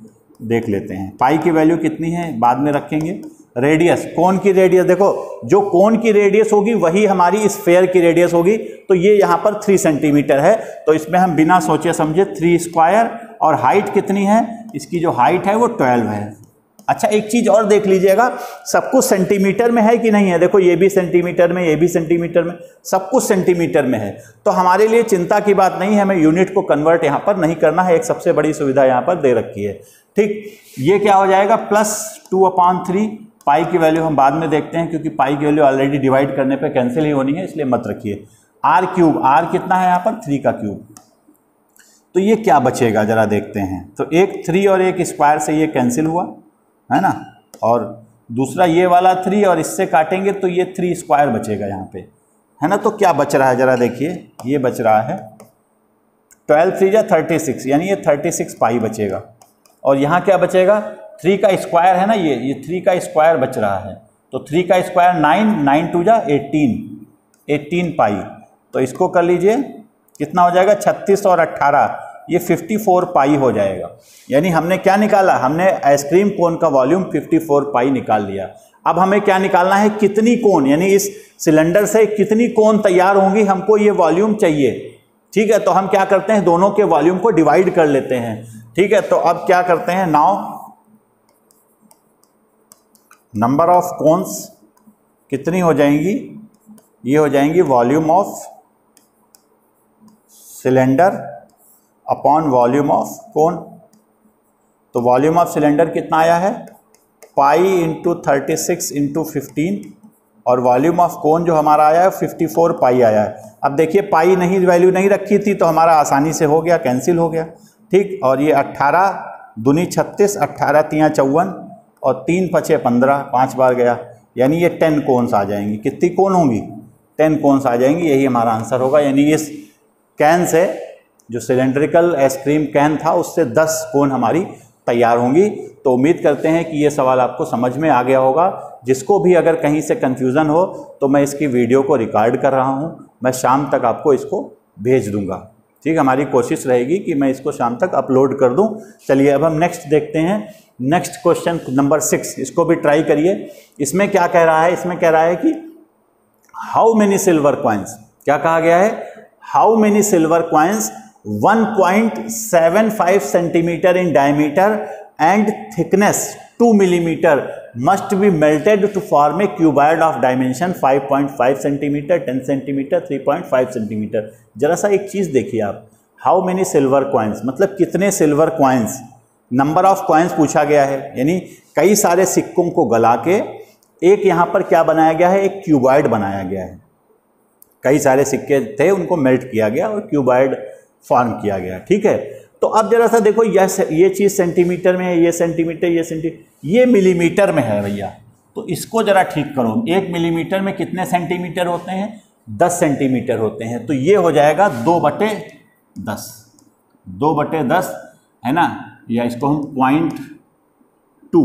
देख लेते हैं पाई की वैल्यू कितनी है, बाद में रखेंगे। रेडियस, कोन की रेडियस, देखो जो कोन की रेडियस होगी वही हमारी स्फेयर की रेडियस होगी। तो ये यहाँ पर 3 सेंटीमीटर है, तो इसमें हम बिना सोचे समझे 3 स्क्वायर, और हाइट कितनी है, इसकी जो हाइट है वो 12 है। अच्छा एक चीज़ और देख लीजिएगा, सब कुछ सेंटीमीटर में है कि नहीं है, देखो ये भी सेंटीमीटर में, ये भी सेंटीमीटर में, सब कुछ सेंटीमीटर में है। तो हमारे लिए चिंता की बात नहीं है, हमें यूनिट को कन्वर्ट यहाँ पर नहीं करना है, एक सबसे बड़ी सुविधा यहाँ पर दे रखी है, ठीक। ये क्या हो जाएगा प्लस 2/3, पाई की वैल्यू हम बाद में देखते हैं क्योंकि पाई की वैल्यू ऑलरेडी डिवाइड करने पे कैंसिल ही होनी है, इसलिए मत रखिए। आर क्यूब, आर कितना है यहाँ पर 3 का क्यूब। तो ये क्या बचेगा जरा देखते हैं, तो एक 3 और एक स्क्वायर से ये कैंसिल हुआ है ना, और दूसरा ये वाला 3 और इससे काटेंगे तो ये 3 स्क्वायर बचेगा यहाँ पे, है ना। तो क्या बच रहा है जरा देखिए, ये बच रहा है 12 3 जा 36, यानी ये 36 पाई बचेगा। और यहाँ क्या बचेगा, 3 का स्क्वायर है ना, ये 3 का स्क्वायर बच रहा है, तो 3 का स्क्वायर 9, 9 2 जा 18 पाई। तो इसको कर लीजिए, कितना हो जाएगा 36 और 18, ये 54 पाई हो जाएगा। यानी हमने क्या निकाला, हमने आइसक्रीम कोन का वॉल्यूम 54 पाई निकाल लिया। अब हमें क्या निकालना है, कितनी कोन, यानी इस सिलेंडर से कितनी कोन तैयार होंगी, हमको ये वॉल्यूम चाहिए, ठीक है। तो हम क्या करते हैं, दोनों के वॉल्यूम को डिवाइड कर लेते हैं, ठीक है। तो अब क्या करते हैं, नाउ नंबर ऑफ कोन्स कितनी हो जाएंगी, ये हो जाएंगी volume of cylinder upon volume of कोन। तो वॉल्यूम ऑफ सिलेंडर कितना आया है, पाई इंटू 36 इंटू 15, और वॉल्यूम ऑफ कोन जो हमारा आया है 54 पाई आया है। अब देखिए पाई नहीं, वैल्यू नहीं रखी थी तो हमारा आसानी से हो गया, कैंसिल हो गया, ठीक। और ये 18 दूनी 36, 18 तियाँ 54 और 3 पचे 15, 5 बार गया, यानी ये 10 कोन्स आ जाएंगी। कितनी कोन होंगी, 10 कोन्स आ जाएंगी, यही हमारा आंसर होगा। यानी इस कैन से, जो सिलेंड्रिकल आइसक्रीम कैन था, उससे 10 कोन हमारी तैयार होंगी। तो उम्मीद करते हैं कि ये सवाल आपको समझ में आ गया होगा। जिसको भी अगर कहीं से कन्फ्यूज़न हो तो मैं इसकी वीडियो को रिकॉर्ड कर रहा हूँ, मैं शाम तक आपको इसको भेज दूँगा, ठीक। हमारी कोशिश रहेगी कि मैं इसको शाम तक अपलोड कर दूँ। चलिए अब हम नेक्स्ट देखते हैं, नेक्स्ट क्वेश्चन नंबर 6, इसको भी ट्राई करिए। इसमें क्या कह रहा है, इसमें कह रहा है कि हाउ मेनी सिल्वर कॉइन्स, क्या कहा गया है, how many silver coins 1.75 centimetre in diameter and thickness 2 millimeter must be melted to form a cuboid of dimension 5.5 centimetre, 10 centimetre, 3.5 centimetre. जरा सा एक चीज़ देखिए आप, हाउ मेनी सिल्वर कॉइन्स मतलब कितने silver coins, number of coins पूछा गया है, यानी कई सारे सिक्कों को गला के एक यहाँ पर क्या बनाया गया है, एक क्यूबॉइड बनाया गया है। कई सारे सिक्के थे, उनको मेल्ट किया गया और क्यूबॉइड फॉर्म किया गया, ठीक है। तो अब जरा सा देखो, ये चीज़ सेंटीमीटर में है, ये सेंटीमीटर, ये सेंटीमीटर, ये मिलीमीटर में है भैया। तो इसको जरा ठीक करो, 1 मिलीमीटर में कितने सेंटीमीटर होते हैं, 10 सेंटीमीटर होते हैं। तो ये हो जाएगा 2/10, 2/10 है ना, या इसको हम 0.2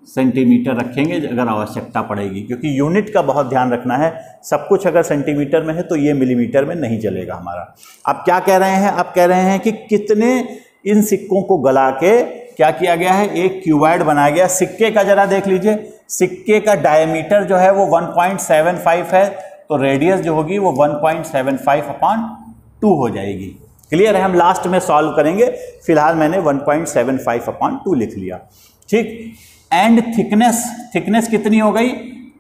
सेंटीमीटर रखेंगे अगर आवश्यकता पड़ेगी, क्योंकि यूनिट का बहुत ध्यान रखना है। सब कुछ अगर सेंटीमीटर में है तो ये मिलीमीटर में नहीं चलेगा हमारा। अब क्या कह रहे हैं, अब कह रहे हैं कि कितने इन सिक्कों को गला के क्या किया गया है, एक क्यूबॉइड बनाया गया। सिक्के का जरा देख लीजिए, सिक्के का डायमीटर जो है वो 1.75 है, तो रेडियस जो होगी वो 1.75/2 हो जाएगी। क्लियर है, हम लास्ट में सॉल्व करेंगे, फिलहाल मैंने 1.75/2 लिख लिया। ठीक, एंड थिकनेस, थिकनेस कितनी हो गई,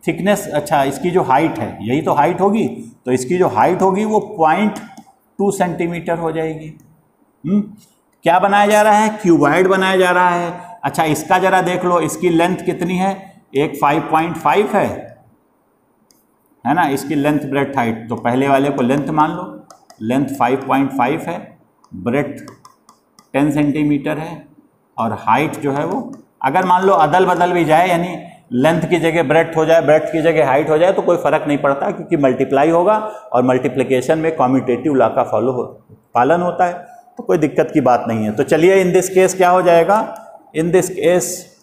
थिकनेस, अच्छा इसकी जो हाइट है, यही तो हाइट होगी, तो इसकी जो हाइट होगी वो 0.2 सेंटीमीटर हो जाएगी। क्या बनाया जा रहा है, क्यूबॉइड बनाया जा रहा है। अच्छा इसका जरा देख लो, इसकी लेंथ कितनी है, एक 5.5 है ना, इसकी लेंथ ब्रेथ हाइट, तो पहले वाले को लेंथ मान लो, लेंथ 5.5 है, ब्रेथ 10 सेंटीमीटर है, और हाइट जो है वो अगर मान लो अदल बदल भी जाए, यानी लेंथ की जगह ब्रेथ हो जाए, ब्रेथ की जगह हाइट हो जाए, तो कोई फर्क नहीं पड़ता, क्योंकि मल्टीप्लाई होगा और मल्टीप्लिकेशन में कम्यूटेटिव लॉ का पालन होता है, तो कोई दिक्कत की बात नहीं है। तो चलिए इन दिस केस क्या हो जाएगा, इन this case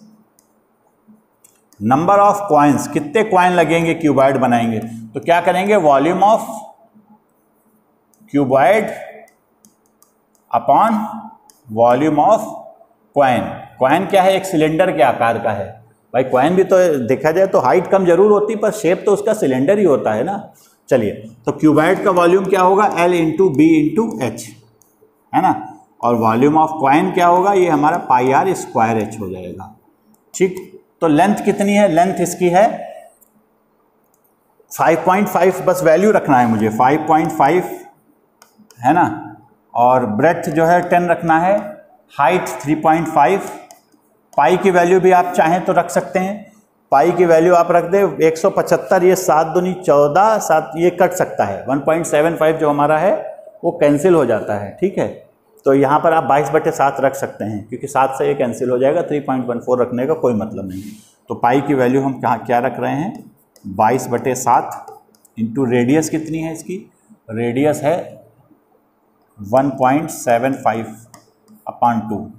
number of coins, कितने कॉइन लगेंगे क्यूबॉइड बनाएंगे, तो क्या करेंगे, volume of cuboid upon volume of coin. Coin क्या है, एक सिलेंडर के आकार का है भाई। कॉइन भी तो देखा जाए तो हाइट कम जरूर होती, पर शेप तो उसका सिलेंडर ही होता है ना। चलिए, तो क्यूबॉइड का वॉल्यूम क्या होगा, L into B into h, है ना, और वॉल्यूम ऑफ कॉइन क्या होगा, ये हमारा πr स्क्वायर h हो जाएगा। ठीक, तो लेंथ कितनी है, लेंथ इसकी है 5.5, बस वैल्यू रखना है मुझे, 5.5 है ना, और ब्रेथ जो है 10 रखना है, हाइट 3.5, पाई की वैल्यू भी आप चाहें तो रख सकते हैं, पाई की वैल्यू आप रख दें 175, ये 7 दूनी 14, 7 ये कट सकता है, 1.75 जो हमारा है वो कैंसिल हो जाता है। ठीक है, तो यहाँ पर आप 22/7 रख सकते हैं, क्योंकि 7 से ये कैंसिल हो जाएगा, 3.14 रखने का कोई मतलब नहीं। तो पाई की वैल्यू हम क्या रख रहे हैं, 22/7 इंटू रेडियस कितनी है इसकी, रेडियस है 1.75/2,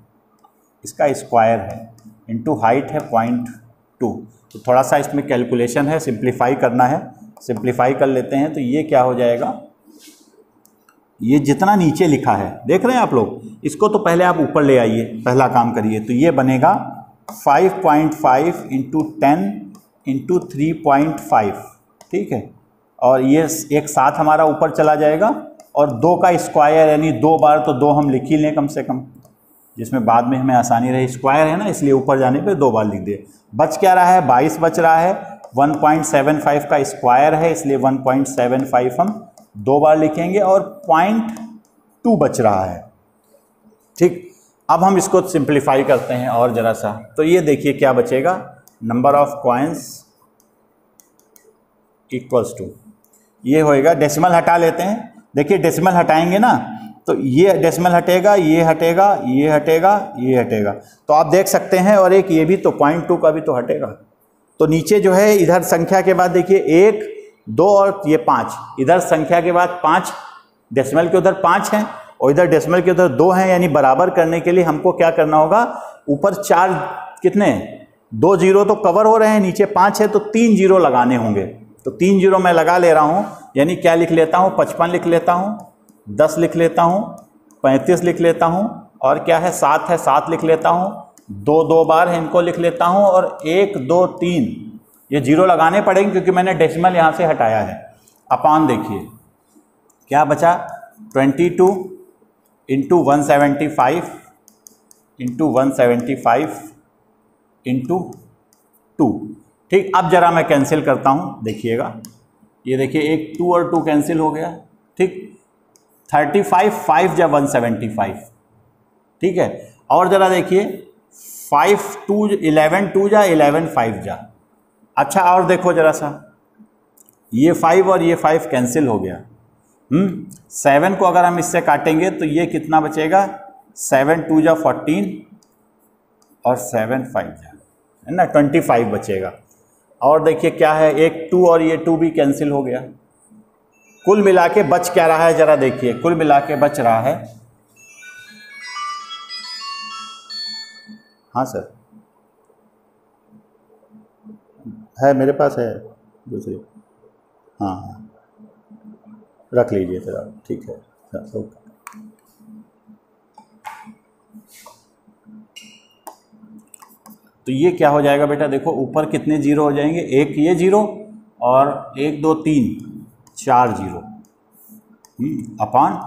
इसका स्क्वायर है, इंटू हाइट है 0.2। तो थोड़ा सा इसमें कैलकुलेशन है, सिंप्लीफाई करना है, सिंप्लीफाई कर लेते हैं। तो ये क्या हो जाएगा, ये जितना नीचे लिखा है देख रहे हैं आप लोग, इसको तो पहले आप ऊपर ले आइए, पहला काम करिए। तो ये बनेगा 5.5 इंटू 10 इंटू 3.5, ठीक है, और ये एक साथ हमारा ऊपर चला जाएगा, और 2 का स्क्वायर यानी 2 बार, तो 2 हम लिख ही लें कम से कम, जिसमें बाद में हमें आसानी रहे। स्क्वायर है ना, इसलिए ऊपर जाने पे 2 बार लिख दिए। बच क्या रहा है, 22 बच रहा है, 1.75 का स्क्वायर है, इसलिए 1.75 हम 2 बार लिखेंगे, और 0.2 बच रहा है। ठीक, अब हम इसको सिंप्लीफाई करते हैं और ज़रा सा, तो ये देखिए क्या बचेगा, number of coins equals to, ये होएगा, डेसिमल हटा लेते हैं। देखिए डेसिमल हटाएंगे ना, तो ये डेसिमल हटेगा, ये हटेगा, ये हटेगा, ये हटेगा, तो आप देख सकते हैं, और एक ये भी तो 0.2 का भी तो हटेगा। तो नीचे जो है इधर संख्या के बाद देखिए 1, 2 और ये 5, इधर संख्या के बाद 5, डेसिमल के उधर 5 हैं और इधर डेसिमल के उधर 2 हैं, यानी बराबर करने के लिए हमको क्या करना होगा, ऊपर 4 कितने 2 जीरो तो कवर हो रहे हैं, नीचे 5 है तो 3 जीरो लगाने होंगे। तो 3 जीरो मैं लगा ले रहा हूँ, यानी क्या लिख लेता हूँ, 55 लिख लेता हूँ, 10 लिख लेता हूँ, 35 लिख लेता हूँ, और क्या है 7 है, 7 लिख लेता हूँ, 2 बार है इनको लिख लेता हूँ, और 1 2 3 ये जीरो लगाने पड़ेंगे क्योंकि मैंने डेसिमल यहाँ से हटाया है। अपॉन देखिए क्या बचा, 22 इंटू 175 इंटू 175 इंटू 2। ठीक, अब जरा मैं कैंसिल करता हूँ, देखिएगा, ये देखिए एक 2 और 2 कैंसिल हो गया। ठीक, 35 5 जा 175, ठीक है, और ज़रा देखिए 5 2 11 2 जा 11 5 जा। अच्छा, और देखो ज़रा सा, ये 5 और ये 5 कैंसिल हो गया। 7 को अगर हम इससे काटेंगे तो ये कितना बचेगा, 7 2 जा 14 और 7 5 जा, है ना, 25 बचेगा। और देखिए क्या है, एक 2 और ये 2 भी कैंसिल हो गया। कुल मिला के बच क्या रहा है, जरा देखिए, कुल मिला के बच रहा है, हाँ सर, है मेरे पास है दूसरी। हाँ हाँ रख लीजिए फिर आप, ठीक है ओके। तो ये क्या हो जाएगा बेटा, देखो ऊपर कितने जीरो हो जाएंगे, एक ये जीरो और 1 2 3 4 जीरो अपॉन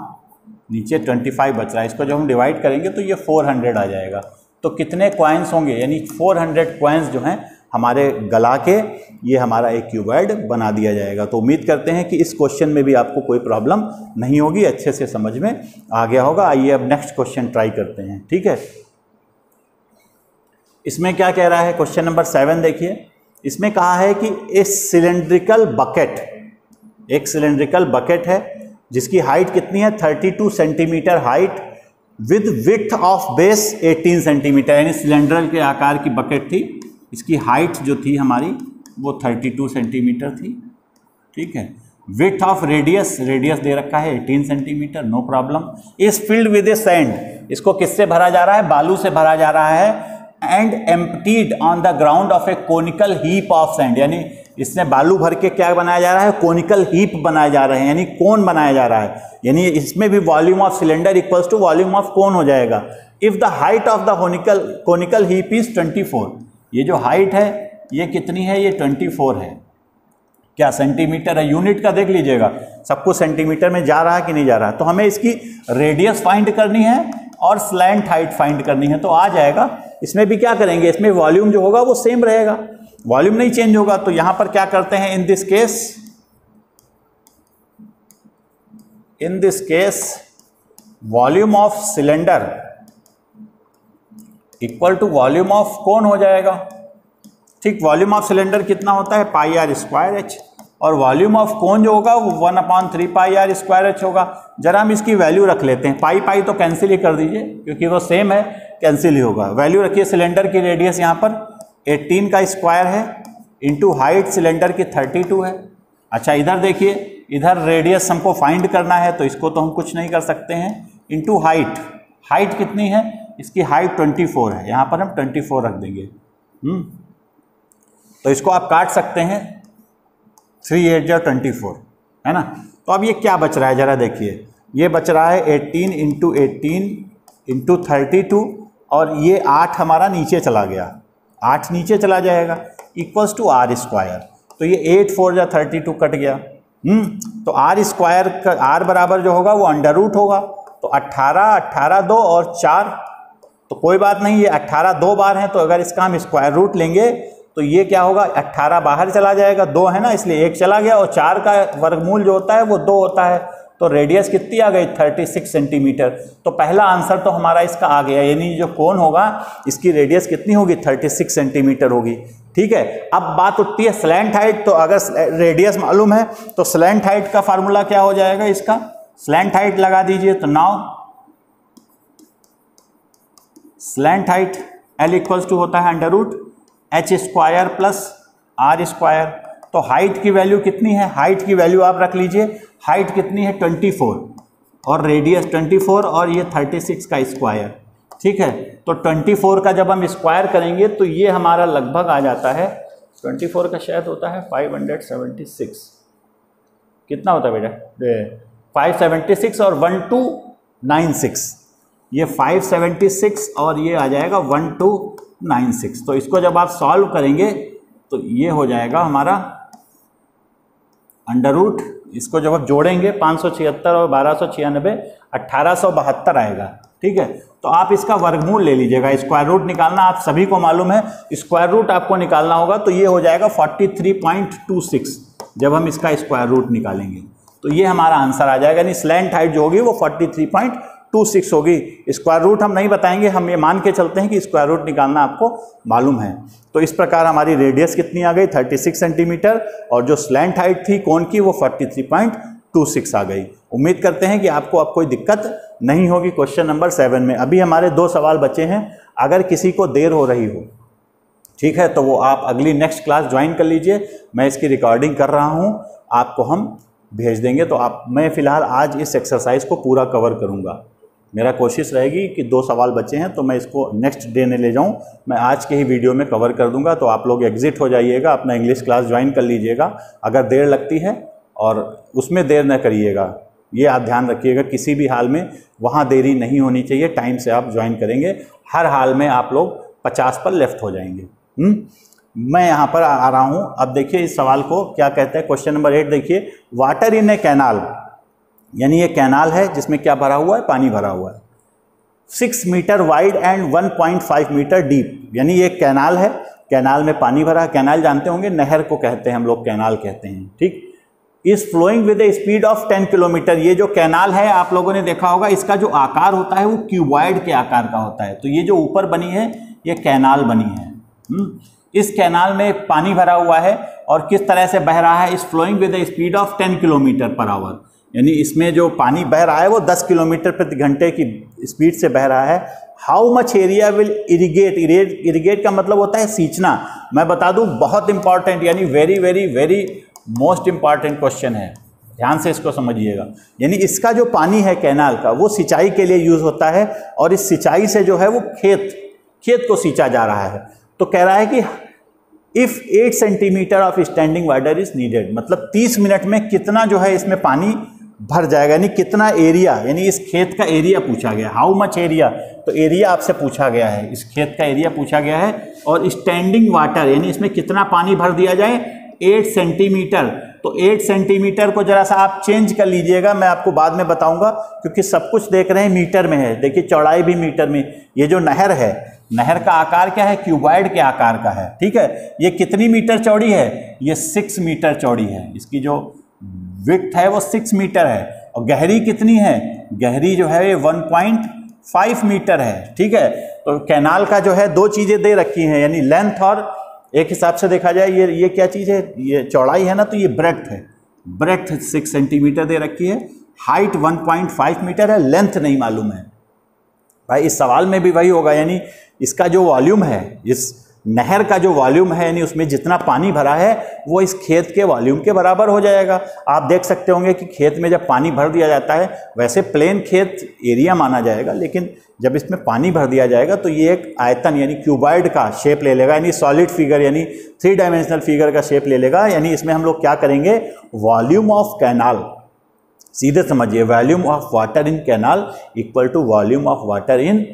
नीचे 25 बच रहा है। इसको जब हम डिवाइड करेंगे तो ये 400 आ जाएगा। तो कितने कॉइन्स होंगे, यानी 400 कॉइन्स जो हैं हमारे गला के ये हमारा एक क्यूबॉइड बना दिया जाएगा। तो उम्मीद करते हैं कि इस क्वेश्चन में भी आपको कोई प्रॉब्लम नहीं होगी, अच्छे से समझ में आ गया होगा। आइए अब नेक्स्ट क्वेश्चन ट्राई करते हैं, ठीक है। इसमें क्या कह रहा है, क्वेश्चन नंबर 7 देखिए। इसमें कहा है कि इस सिलेंड्रिकल बकेट, एक सिलेंड्रिकल बकेट है जिसकी हाइट कितनी है 32 centimetre height with width of base 18 centimetre, यानी सिलेंडर के आकार की बकेट थी। इसकी हाइट जो थी हमारी वो 32 सेंटीमीटर थी, ठीक है। विड्थ ऑफ रेडियस, रेडियस दे रखा है 18 centimetre, no problem. Is filled with a sand, इसको किससे भरा जा रहा है, बालू से भरा जा रहा है। And emptied on the ground of A conical heap of sand, यानी इसने बालू भर के क्या बनाया जा रहा है, कोनिकल हीप बनाए जा रहे हैं, यानी कोन बनाया जा रहा है। यानी इसमें भी volume of cylinder equals to volume of cone हो जाएगा। If the height of the conical heap is 24, ये जो हाइट है ये कितनी है, ये 24 है। क्या सेंटीमीटर है, यूनिट का देख लीजिएगा, सब कुछ सेंटीमीटर में जा रहा है कि नहीं जा रहा है। तो हमें इसकी रेडियस फाइंड करनी है और स्लैंट हाइट फाइंड करनी है, तो आ जाएगा। इसमें भी क्या करेंगे, इसमें वॉल्यूम जो होगा वो सेम रहेगा, वॉल्यूम नहीं चेंज होगा। तो यहां पर क्या करते हैं, in this case volume of cylinder equal to volume of cone हो जाएगा, ठीक। वॉल्यूम ऑफ सिलेंडर कितना होता है, पाई आर स्क्वायर एच, और वॉल्यूम ऑफ कोन जो होगा वो 1/3 पाई आर स्क्वायर एच होगा। जरा हम इसकी वैल्यू रख लेते हैं, पाई पाई तो कैंसिल ही कर दीजिए क्योंकि वो सेम है, कैंसिल ही होगा। वैल्यू रखिए, सिलेंडर की रेडियस यहाँ पर 18 का स्क्वायर है इंटू हाइट सिलेंडर की 32 है। अच्छा इधर देखिए, इधर रेडियस हमको फाइंड करना है तो इसको तो हम कुछ नहीं कर सकते हैं, इंटू हाइट, हाइट कितनी है, इसकी हाइट 24 है, यहाँ पर हम 24 रख देंगे। तो इसको आप काट सकते हैं, 3 8 जा 24 है ना। तो अब ये क्या बच रहा है जरा देखिए, ये बच रहा है 18 इंटू 18 इंटू 32, और ये 8 हमारा नीचे चला गया, 8 नीचे चला जाएगा, इक्वल्स टू आर स्क्वायर। तो ये 8 4 जा 32 कट गया। तो आर स्क्वायर का आर बराबर जो होगा वो अंडर रूट होगा। तो 18 18 2 और 4, तो कोई बात नहीं, ये 18 2 बार हैं, तो अगर इसका हम स्क्वायर रूट लेंगे तो ये क्या होगा, 18 बाहर चला जाएगा, 2 है ना, इसलिए 1 चला गया, और 4 का वर्गमूल जो होता है वो 2 होता है। तो रेडियस कितनी आ गई, 36 सेंटीमीटर। तो पहला आंसर तो हमारा इसका आ गया, यानी जो कोन होगा इसकी रेडियस कितनी होगी, 36 सेंटीमीटर होगी, ठीक है। अब बात उठती है स्लैंट हाइट। तो अगर रेडियस मालूम है तो स्लैंट हाइट का फार्मूला क्या हो जाएगा, इसका स्लैंट हाइट लगा दीजिए। तो now slant height L equals to होता है under root H square plus R square. तो हाइट की वैल्यू कितनी है, हाइट की वैल्यू आप रख लीजिए, हाइट कितनी है 24 और रेडियस 24 और ये 36 का स्क्वायर, ठीक है। तो 24 का जब हम स्क्वायर करेंगे तो ये हमारा लगभग आ जाता है, 24 का शायद होता है 576, कितना होता है बेटा, 576 और 1296, ये 576 और ये आ जाएगा 1296। तो इसको जब आप सॉल्व करेंगे तो ये हो जाएगा हमारा अंडर रूट, इसको जब आप जोड़ेंगे 576 और 1296 1872 आएगा, ठीक है। तो आप इसका वर्गमूल ले लीजिएगा, स्क्वायर रूट निकालना आप सभी को मालूम है, स्क्वायर रूट आपको निकालना होगा। तो ये हो जाएगा 43.26 जब हम इसका स्क्वायर रूट निकालेंगे, तो ये हमारा आंसर आ जाएगा। यानी स्लैंट हाइट जो होगी वो 43.26 होगी। स्क्वायर रूट हम नहीं बताएंगे, हम ये मान के चलते हैं कि स्क्वायर रूट निकालना आपको मालूम है। तो इस प्रकार हमारी रेडियस कितनी आ गई, 36 सेंटीमीटर, और जो स्लैंट हाइट थी कोन की वो 43.26 आ गई। उम्मीद करते हैं कि आपको अब कोई दिक्कत नहीं होगी क्वेश्चन नंबर 7 में। अभी हमारे 2 सवाल बचे हैं, अगर किसी को देर हो रही हो, ठीक है, तो वो आप अगली नेक्स्ट क्लास ज्वाइन कर लीजिए, मैं इसकी रिकॉर्डिंग कर रहा हूँ, आपको हम भेज देंगे। तो मैं फ़िलहाल आज इस एक्सरसाइज को पूरा कवर करूँगा, मेरा कोशिश रहेगी कि 2 सवाल बचे हैं तो मैं इसको नेक्स्ट डे ने ले जाऊं, मैं आज के ही वीडियो में कवर कर दूंगा। तो आप लोग एग्जिट हो जाइएगा, अपना इंग्लिश क्लास ज्वाइन कर लीजिएगा। अगर देर लगती है और उसमें देर न करिएगा, ये आप ध्यान रखिएगा, किसी भी हाल में वहाँ देरी नहीं होनी चाहिए। टाइम से आप ज्वाइन करेंगे, हर हाल में आप लोग 50 पर लेफ्ट हो जाएंगे। मैं यहाँ पर आ रहा हूँ। अब देखिए इस सवाल को क्या कहते हैं। क्वेश्चन नंबर 8 देखिए, वाटर इन ए कैनाल, यानी ये कैनाल है जिसमें क्या भरा हुआ है, पानी भरा हुआ है, 6 metre wide and 1.5 metre deep, यानी ये कैनाल है, कैनाल में पानी भरा है। कैनाल जानते होंगे, नहर को कहते हैं हम लोग, कैनाल कहते हैं, ठीक। Is flowing with a speed of 10 kilometre. ये जो कैनाल है आप लोगों ने देखा होगा, इसका जो आकार होता है वो क्यूबॉइड के आकार का होता है। तो ये जो ऊपर बनी है ये कैनाल बनी है। इस कैनाल में पानी भरा हुआ है और किस तरह से बह रहा है, is flowing with a speed of 10 kilometre per hour, यानी इसमें जो पानी बह रहा है वो 10 किलोमीटर प्रति घंटे की स्पीड से बह रहा है। How much area will irrigate, irrigate का मतलब होता है सींचना। मैं बता दूं, बहुत इंपॉर्टेंट, यानी very very very most important question है, ध्यान से इसको समझिएगा। यानी इसका जो पानी है कैनाल का वो सिंचाई के लिए यूज होता है और इस सिंचाई से जो है वो खेत को सींचा जा रहा है। तो कह रहा है कि if 8 centimetre of standing water is needed, मतलब 30 मिनट में कितना जो है इसमें पानी भर जाएगा, यानी कितना एरिया, यानी इस खेत का एरिया पूछा गया। हाउ मच एरिया, तो एरिया आपसे पूछा गया है, इस खेत का एरिया पूछा गया है। और स्टैंडिंग वाटर, यानी इसमें कितना पानी भर दिया जाए, 8 सेंटीमीटर। तो 8 सेंटीमीटर को जरा सा आप चेंज कर लीजिएगा, मैं आपको बाद में बताऊंगा, क्योंकि सब कुछ देख रहे हैं मीटर में है। देखिए चौड़ाई भी मीटर में, ये जो नहर है, नहर का आकार क्या है, क्यूबॉइड के आकार का है, ठीक है। ये कितनी मीटर चौड़ी है, ये 6 मीटर चौड़ी है, इसकी जो विड्थ है वो 6 मीटर है। और गहरी कितनी है, गहरी जो है 1.5 मीटर है, ठीक है। तो कैनाल का जो है 2 चीज़ें दे रखी हैं, यानी लेंथ, और एक हिसाब से देखा जाए ये क्या चीज़ है, ये चौड़ाई है ना, तो ये ब्रेड्थ है, ब्रेड्थ 6 सेंटीमीटर दे रखी है, हाइट 1.5 मीटर है, लेंथ नहीं मालूम है। भाई इस सवाल में भी वही होगा, यानी इसका जो वॉल्यूम है, इस नहर का जो वॉल्यूम है, यानी उसमें जितना पानी भरा है वो इस खेत के वॉल्यूम के बराबर हो जाएगा। आप देख सकते होंगे कि खेत में जब पानी भर दिया जाता है, वैसे प्लेन खेत एरिया माना जाएगा, लेकिन जब इसमें पानी भर दिया जाएगा तो ये एक आयतन यानी क्यूबॉइड का शेप ले लेगा, यानी सॉलिड फिगर, यानी 3 डायमेंशनल फिगर का शेप ले लेगा। यानी इसमें हम लोग क्या करेंगे, वॉल्यूम ऑफ कैनाल, सीधे समझिए, volume of water in canal equal to volume of water in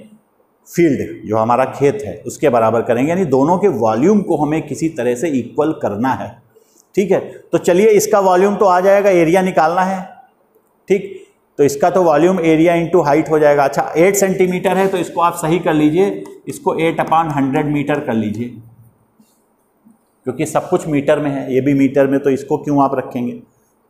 field, जो हमारा खेत है उसके बराबर करेंगे। यानी दोनों के वॉल्यूम को हमें किसी तरह से इक्वल करना है, ठीक है। तो चलिए इसका वॉल्यूम तो आ जाएगा, एरिया निकालना है, ठीक। तो इसका तो वॉल्यूम एरिया इंटू हाइट हो जाएगा। अच्छा 8 सेंटीमीटर है तो इसको आप सही कर लीजिए, इसको 8/100 मीटर कर लीजिए, क्योंकि सब कुछ मीटर में है, ये भी मीटर में, तो इसको क्यों आप रखेंगे,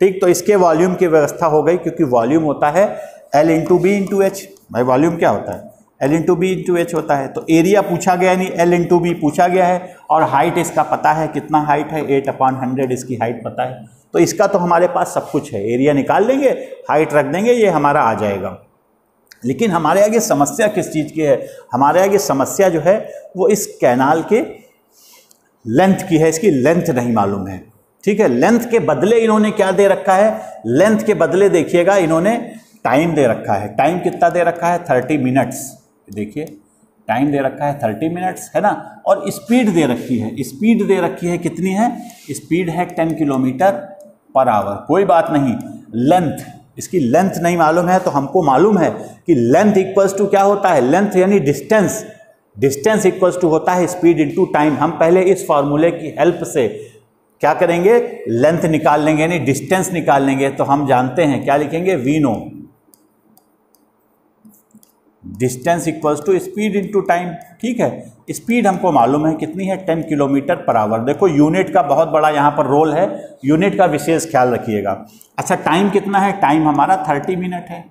ठीक। तो इसके वॉल्यूम की व्यवस्था हो गई, क्योंकि वॉल्यूम होता है L into B into H. भाई वॉल्यूम क्या होता है, L into B into H होता है। तो एरिया पूछा गया, यानी L इंटू बी पूछा गया है, और हाइट इसका पता है, कितना हाइट है, 8/100 इसकी हाइट पता है। तो इसका तो हमारे पास सब कुछ है, एरिया निकाल लेंगे, हाइट रख देंगे, ये हमारा आ जाएगा। लेकिन हमारे आगे समस्या किस चीज़ की है, हमारे आगे समस्या जो है वो इस कैनाल के लेंथ की है, इसकी लेंथ नहीं मालूम है, ठीक है। लेंथ के बदले इन्होंने क्या दे रखा है, लेंथ के बदले देखिएगा इन्होंने टाइम दे रखा है। टाइम कितना दे रखा है, 30 मिनट्स, देखिए टाइम दे रखा है 30 मिनट्स, है ना। और स्पीड दे रखी है, स्पीड दे रखी है, कितनी है, स्पीड है 10 किलोमीटर पर आवर। कोई बात नहीं, लेंथ, इसकी लेंथ नहीं मालूम है, तो हमको मालूम है कि लेंथ इक्वल्स टू क्या होता है, लेंथ यानी डिस्टेंस, डिस्टेंस इक्वल्स टू होता है स्पीड इंटू टाइम। हम पहले इस फॉर्मूले की हेल्प से क्या करेंगे, लेंथ निकाल लेंगे, यानी डिस्टेंस निकाल लेंगे। तो हम जानते हैं क्या लिखेंगे, we know distance equals to speed into time, ठीक है। स्पीड हमको मालूम है कितनी है, 10 किलोमीटर पर आवर। देखो यूनिट का बहुत बड़ा यहाँ पर रोल है, यूनिट का विशेष ख्याल रखिएगा। अच्छा टाइम कितना है, टाइम हमारा 30 मिनट है,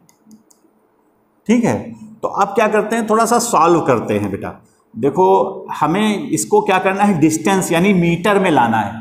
ठीक है। तो अब क्या करते हैं, थोड़ा सा सॉल्व करते हैं बेटा। देखो हमें इसको क्या करना है, डिस्टेंस यानी मीटर में लाना है,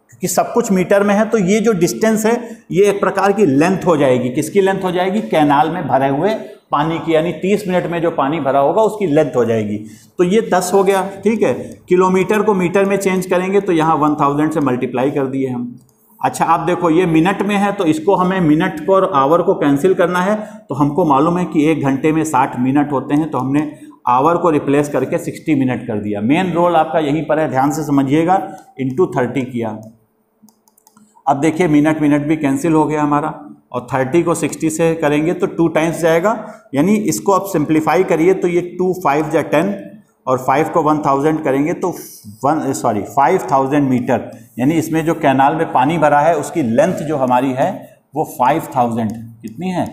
क्योंकि सब कुछ मीटर में है। तो ये जो डिस्टेंस है ये एक प्रकार की लेंथ हो जाएगी, किसकी लेंथ हो जाएगी, कैनाल में भरे हुए पानी की, यानी 30 मिनट में जो पानी भरा होगा उसकी लेंथ हो जाएगी। तो ये 10 हो गया, ठीक है। किलोमीटर को मीटर में चेंज करेंगे तो यहाँ 1000 से मल्टीप्लाई कर दिए हम। अच्छा आप देखो ये मिनट में है, तो इसको हमें मिनट को और आवर को कैंसिल करना है, तो हमको मालूम है कि 1 घंटे में 60 मिनट होते हैं, तो हमने आवर को रिप्लेस करके 60 मिनट कर दिया। मेन रोल आपका यहीं पर है, ध्यान से समझिएगा, इंटू 30 किया। अब देखिए मिनट मिनट भी कैंसिल हो गया हमारा, और 30 को 60 से करेंगे तो 2 टाइम्स जाएगा, यानी इसको आप सिंप्लीफाई करिए तो ये 2 5 या 10 और 5 को 1000 करेंगे तो 5000 मीटर, यानी इसमें जो कैनाल में पानी भरा है उसकी लेंथ जो हमारी है वो 5000 कितनी है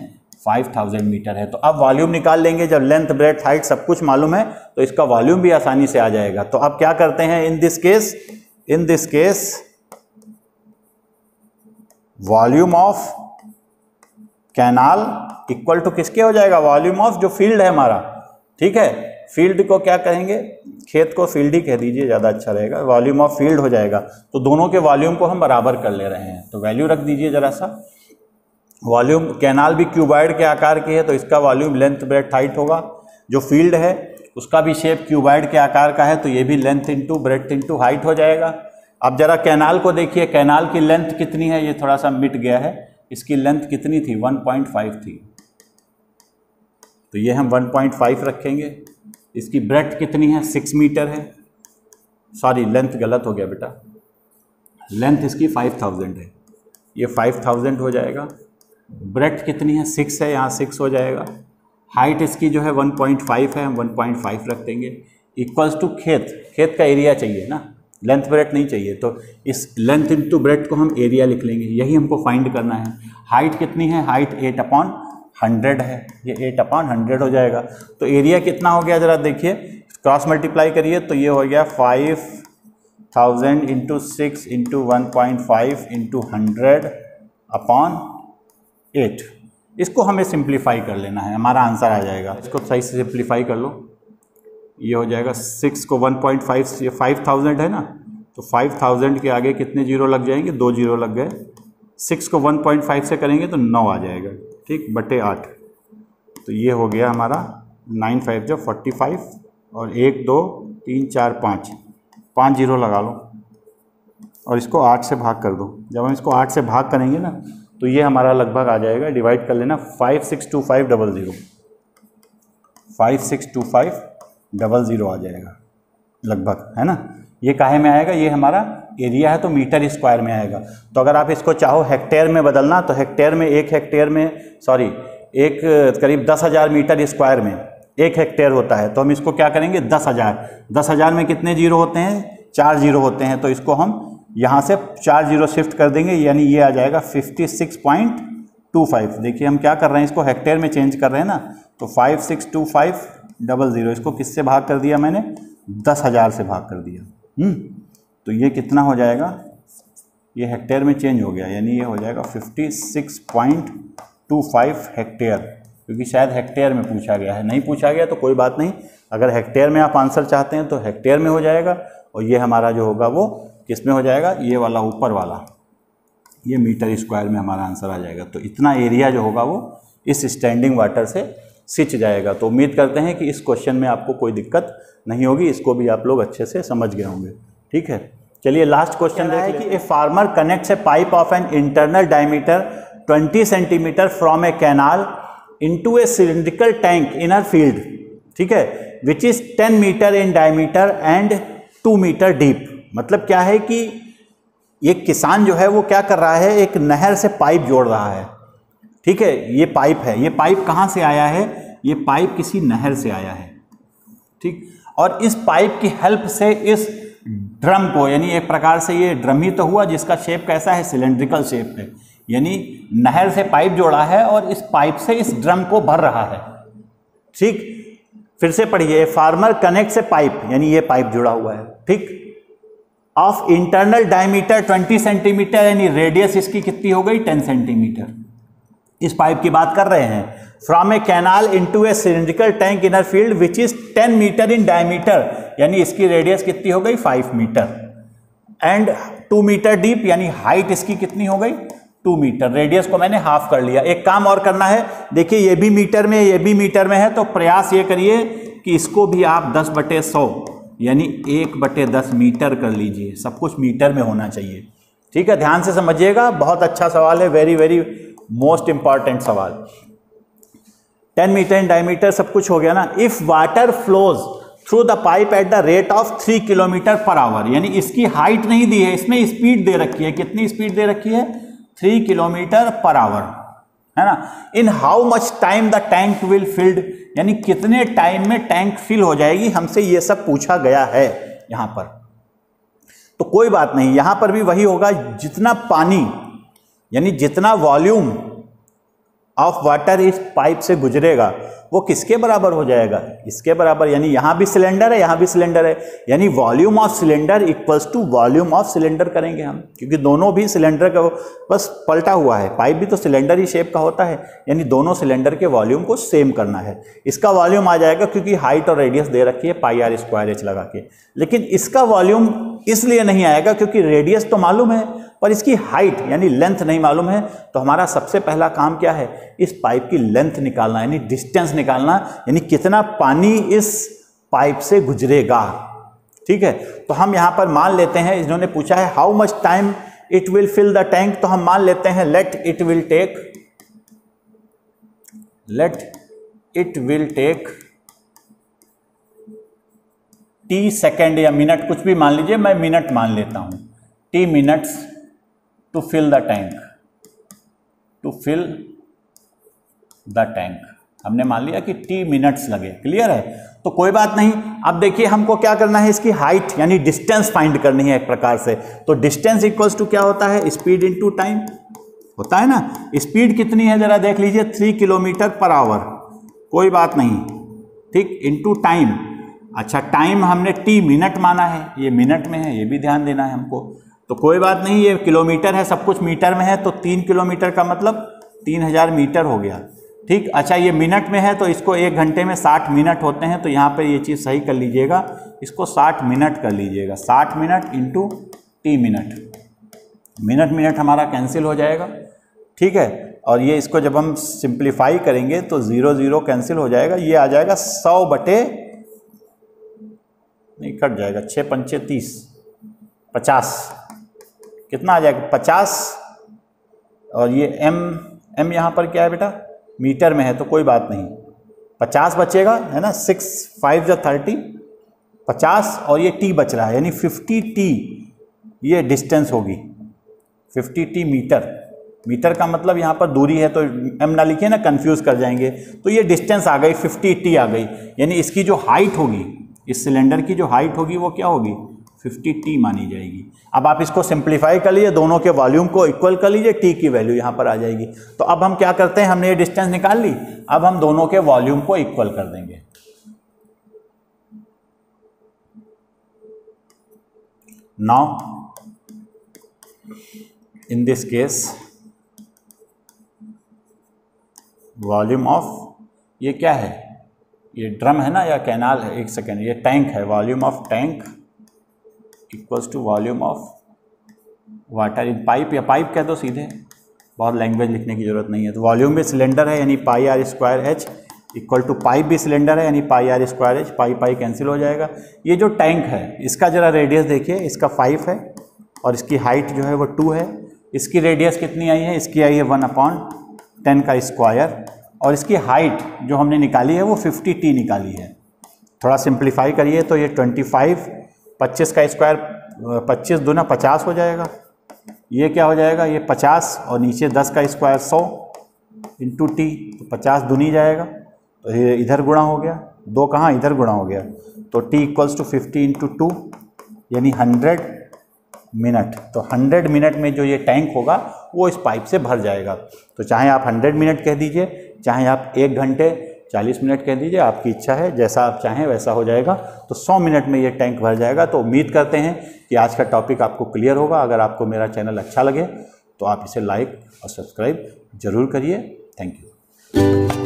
5000 मीटर है। तो अब वॉल्यूम निकाल लेंगे, जब लेंथ ब्रेड्थ हाइट सब कुछ मालूम है तो इसका वॉल्यूम भी आसानी से आ जाएगा। तो अब क्या करते हैं, in this case volume of canal equal to किसके हो जाएगा, वॉल्यूम ऑफ जो फील्ड है हमारा, ठीक है। फील्ड को क्या कहेंगे, खेत को फील्ड ही कह दीजिए, ज़्यादा अच्छा रहेगा, वॉल्यूम ऑफ फील्ड हो जाएगा। तो दोनों के वॉल्यूम को हम बराबर कर ले रहे हैं, तो वैल्यू रख दीजिए जरा सा। वॉल्यूम, कैनाल भी क्यूबॉइड के आकार की है तो इसका वॉल्यूम लेंथ ब्रेड्थ हाइट होगा। जो फील्ड है उसका भी शेप क्यूबॉइड के आकार का है, तो ये भी length into breadth into height हो जाएगा। अब जरा कैनाल को देखिए, कैनाल की लेंथ कितनी है, ये थोड़ा सा मिट गया है, इसकी लेंथ कितनी थी 1.5 थी, तो ये हम 1.5 रखेंगे। इसकी ब्रेड्थ कितनी है 6 मीटर है, सॉरी लेंथ गलत हो गया बेटा, लेंथ इसकी 5000 है, ये 5000 हो जाएगा। ब्रेड्थ कितनी है 6 है, यहाँ 6 हो जाएगा। हाइट इसकी जो है 1.5 है, हम 1.5 रख देंगे। इक्वल्स टू खेत का एरिया चाहिए ना, लेंथ ब्रेड्थ नहीं चाहिए, तो इस लेंथ इंटू ब्रेड्थ को हम एरिया लिख लेंगे, यही हमको फाइंड करना है। हाइट कितनी है, हाइट 8/100 है, ये 8/100 हो जाएगा। तो एरिया कितना हो गया जरा देखिए, क्रॉस मल्टीप्लाई करिए तो ये हो गया 5000 इंटू 6 इंटू 1.5 इंटू 100/8। इसको हमें सिंप्लीफाई कर लेना है, हमारा आंसर आ जाएगा। इसको सही से सिंप्लीफाई कर लो, ये हो जाएगा 6 को 1.5, ये 5000 है ना, तो 5000 के आगे कितने जीरो लग जाएंगे, 2 जीरो लग गए। 6 को 1.5 से करेंगे तो 9 आ जाएगा, ठीक, बटे 8। तो ये हो गया हमारा 9 5 जो 45, और 1 2 3 4 5 जीरो लगा लो, और इसको 8 से भाग कर दो। जब हम इसको 8 से भाग करेंगे ना तो ये हमारा लगभग आ जाएगा, डिवाइड कर लेना, 562500, 562500 आ जाएगा लगभग, है ना। ये काहे में आएगा, ये हमारा एरिया है तो मीटर स्क्वायर में आएगा। तो अगर आप इसको चाहो हेक्टेयर में बदलना, तो हेक्टेयर में एक करीब 10,000 मीटर स्क्वायर में 1 हेक्टेयर होता है, तो हम इसको क्या करेंगे 10,000 में कितने जीरो होते हैं, 4 जीरो होते हैं, तो इसको हम यहाँ से 4 जीरो शिफ्ट कर देंगे, यानी ये आ जाएगा 56.25। देखिए हम क्या कर रहे हैं, इसको हेक्टेयर में चेंज कर रहे हैं ना, तो 562500, इसको किससे भाग कर दिया मैंने, 10,000 से भाग कर दिया। तो ये कितना हो जाएगा, ये हेक्टेयर में चेंज हो गया, यानी ये हो जाएगा 56.25 हेक्टेयर, क्योंकि शायद हेक्टेयर में पूछा गया है, नहीं पूछा गया तो कोई बात नहीं, अगर हेक्टेयर में आप आंसर चाहते हैं तो हेक्टेयर में हो जाएगा, और ये हमारा जो होगा वो किस में हो जाएगा, ये वाला ऊपर वाला, ये मीटर स्क्वायर में हमारा आंसर आ जाएगा। तो इतना एरिया जो होगा वो इस स्टैंडिंग वाटर से सिंच जाएगा। तो उम्मीद करते हैं कि इस क्वेश्चन में आपको कोई दिक्कत नहीं होगी, इसको भी आप लोग अच्छे से समझ गए होंगे, ठीक है। चलिए लास्ट क्वेश्चन है कि a farmer connects a pipe of an internal diameter 20 centimetre from a canal into a cylindrical tank in a field, ठीक है, which is 10 metre in diameter and 2 metre deep. मतलब क्या है कि एक किसान जो है वो क्या कर रहा है, एक नहर से पाइप जोड़ रहा है, ठीक है। ये पाइप है, ये पाइप कहाँ से आया है, ये पाइप किसी नहर से आया है, ठीक। और इस पाइप की हेल्प से इस ड्रम को, यानी एक प्रकार से ये ड्रम ही तो हुआ जिसका शेप कैसा है, सिलेंड्रिकल शेप है, यानी नहर से पाइप जोड़ा है और इस पाइप से इस ड्रम को भर रहा है, ठीक। फिर से पढ़िए, फार्मर कनेक्ट्स ए पाइप, यानी ये पाइप जुड़ा हुआ है, ठीक, ऑफ इंटरनल डायमीटर 20 सेंटीमीटर, यानी रेडियस इसकी कितनी हो गई 10 सेंटीमीटर, इस पाइप की बात कर रहे हैं। From a canal into a cylindrical tank in a field which is 10 metre in diameter, यानी इसकी रेडियस कितनी हो गई 5 मीटर, एंड 2 मीटर डीप, यानी हाइट इसकी कितनी हो गई 2 मीटर। रेडियस को मैंने हाफ कर लिया। एक काम और करना है, देखिए ये भी मीटर में, ये भी मीटर में है, तो प्रयास ये करिए कि इसको भी आप 10/100 यानी 1/10 मीटर कर लीजिए, सब कुछ मीटर में होना चाहिए, ठीक है, ध्यान से समझिएगा, बहुत अच्छा सवाल है, वेरी वेरी मोस्ट इंपॉर्टेंट सवाल। 10 मीटर इन डायमीटर सब कुछ हो गया ना। If water flows through the pipe at the rate of 3 kilometre per hour, यानी इसकी हाइट नहीं दी है, इसमें स्पीड दे रखी है। कितनी स्पीड दे रखी है? 3 किलोमीटर पर आवर, है ना। In how much time the tank will field, यानी कितने टाइम में टैंक फिल हो जाएगी, हमसे ये सब पूछा गया है यहां पर। तो कोई बात नहीं, यहां पर भी वही होगा, जितना पानी यानी जितना वॉल्यूम ऑफ वाटर इस पाइप से गुजरेगा वो किसके बराबर हो जाएगा? इसके बराबर। यानी यहां भी सिलेंडर है, यहां भी सिलेंडर है, यानी volume of cylinder equals to volume of cylinder करेंगे हम, क्योंकि दोनों भी सिलेंडर का बस पलटा हुआ है। पाइप भी तो सिलेंडर ही शेप का होता है, यानी दोनों सिलेंडर के वॉल्यूम को सेम करना है। इसका वॉल्यूम आ जाएगा क्योंकि हाइट और रेडियस दे रखी है πr² लगा के, लेकिन इसका वॉल्यूम इसलिए नहीं आएगा क्योंकि रेडियस तो मालूम है पर इसकी हाइट यानी लेंथ नहीं मालूम है। तो हमारा सबसे पहला काम क्या है? इस पाइप की लेंथ निकालना, यानी डिस्टेंस निकालना, यानी कितना पानी इस पाइप से गुजरेगा। ठीक है, तो हम यहां पर मान लेते हैं, इन्होंने पूछा है how much time it will fill the tank, तो हम मान लेते हैं let it will take t second या मिनट, कुछ भी मान लीजिए, मैं मिनट मान लेता हूं, t minutes to fill the tank, हमने मान लिया कि t मिनट्स लगे। क्लियर है? तो कोई बात नहीं। अब देखिए हमको क्या करना है, इसकी हाइट यानी डिस्टेंस फाइंड करनी है एक प्रकार से। तो डिस्टेंस इक्वल्स टू क्या होता है? स्पीड इनटू टाइम होता है ना। स्पीड कितनी है जरा देख लीजिए, 3 किलोमीटर पर आवर, कोई बात नहीं, ठीक, इनटू टाइम। अच्छा, टाइम हमने t मिनट माना है, ये मिनट में है, ये भी ध्यान देना है हमको। तो कोई बात नहीं, ये किलोमीटर है, सब कुछ मीटर में है, तो 3 किलोमीटर का मतलब 3000 मीटर हो गया। ठीक, अच्छा ये मिनट में है तो इसको 1 घंटे में 60 मिनट होते हैं, तो यहाँ पर ये चीज़ सही कर लीजिएगा, इसको 60 मिनट कर लीजिएगा। 60 minute into t minute, minute हमारा कैंसिल हो जाएगा। ठीक है, और ये इसको जब हम सिंप्लीफाई करेंगे तो 0 0 कैंसिल हो जाएगा, ये आ जाएगा 100 बटे, नहीं कट जाएगा, 6 पंचे 30, 50, कितना आ जाएगा? 50। और ये m यहाँ पर क्या है बेटा? मीटर में है, तो कोई बात नहीं, 50 बचेगा, है ना। 6 5 जा 30, 50, और ये t बच रहा है, यानी 50t ये डिस्टेंस होगी, 50t मीटर का मतलब यहाँ पर दूरी है, तो m ना लिखिए ना, कंफ्यूज कर जाएंगे। तो ये डिस्टेंस आ गई, 50t आ गई, यानी इसकी जो हाइट होगी, इस सिलेंडर की जो हाइट होगी वो क्या होगी? 50t मानी जाएगी। अब आप इसको सिंप्लीफाई कर लीजिए, दोनों के वॉल्यूम को इक्वल कर लीजिए, t की वैल्यू यहाँ पर आ जाएगी। तो अब हम क्या करते हैं, हमने ये डिस्टेंस निकाल ली, अब हम दोनों के वॉल्यूम को इक्वल कर देंगे। Now in this case volume of, ये क्या है? ये ड्रम है ना या कैनाल है? 1 सेकेंड, ये टैंक है, volume of tank equals to volume of water in pipe, या पाइप कह दो सीधे, बहुत लैंग्वेज लिखने की जरूरत नहीं है। तो वॉल्यूम भी सिलेंडर है यानी πr² इक्वल टू पाइप भी सिलेंडर है यानी πr², पाई कैंसिल हो जाएगा। ये जो टैंक है इसका जरा रेडियस देखिए, इसका 5 है और इसकी हाइट जो है वो 2 है। इसकी रेडियस कितनी आई है? इसकी आई है 1/10 का स्क्वायर, और इसकी हाइट जो हमने निकाली है वो 50t निकाली है। थोड़ा सिंप्लीफाई करिए तो ये 25, 25 का स्क्वायर, 25 दूना 50 हो जाएगा, ये क्या हो जाएगा? ये 50 और नीचे 10 का स्क्वायर 100 इंटू t, तो 50 दूनी जाएगा, तो ये इधर गुणा हो गया, 2 कहाँ, इधर गुणा हो गया, तो t इक्वल्स टू 50 इंटू 2 यानी 100 मिनट। तो 100 मिनट में जो ये टैंक होगा वो इस पाइप से भर जाएगा। तो चाहे आप 100 मिनट कह दीजिए, चाहे आप 1 घंटे 40 मिनट कह दीजिए, आपकी इच्छा है, जैसा आप चाहें वैसा हो जाएगा। तो 100 मिनट में ये टैंक भर जाएगा। तो उम्मीद करते हैं कि आज का टॉपिक आपको क्लियर होगा। अगर आपको मेरा चैनल अच्छा लगे तो आप इसे लाइक और सब्सक्राइब जरूर करिए। Thank you.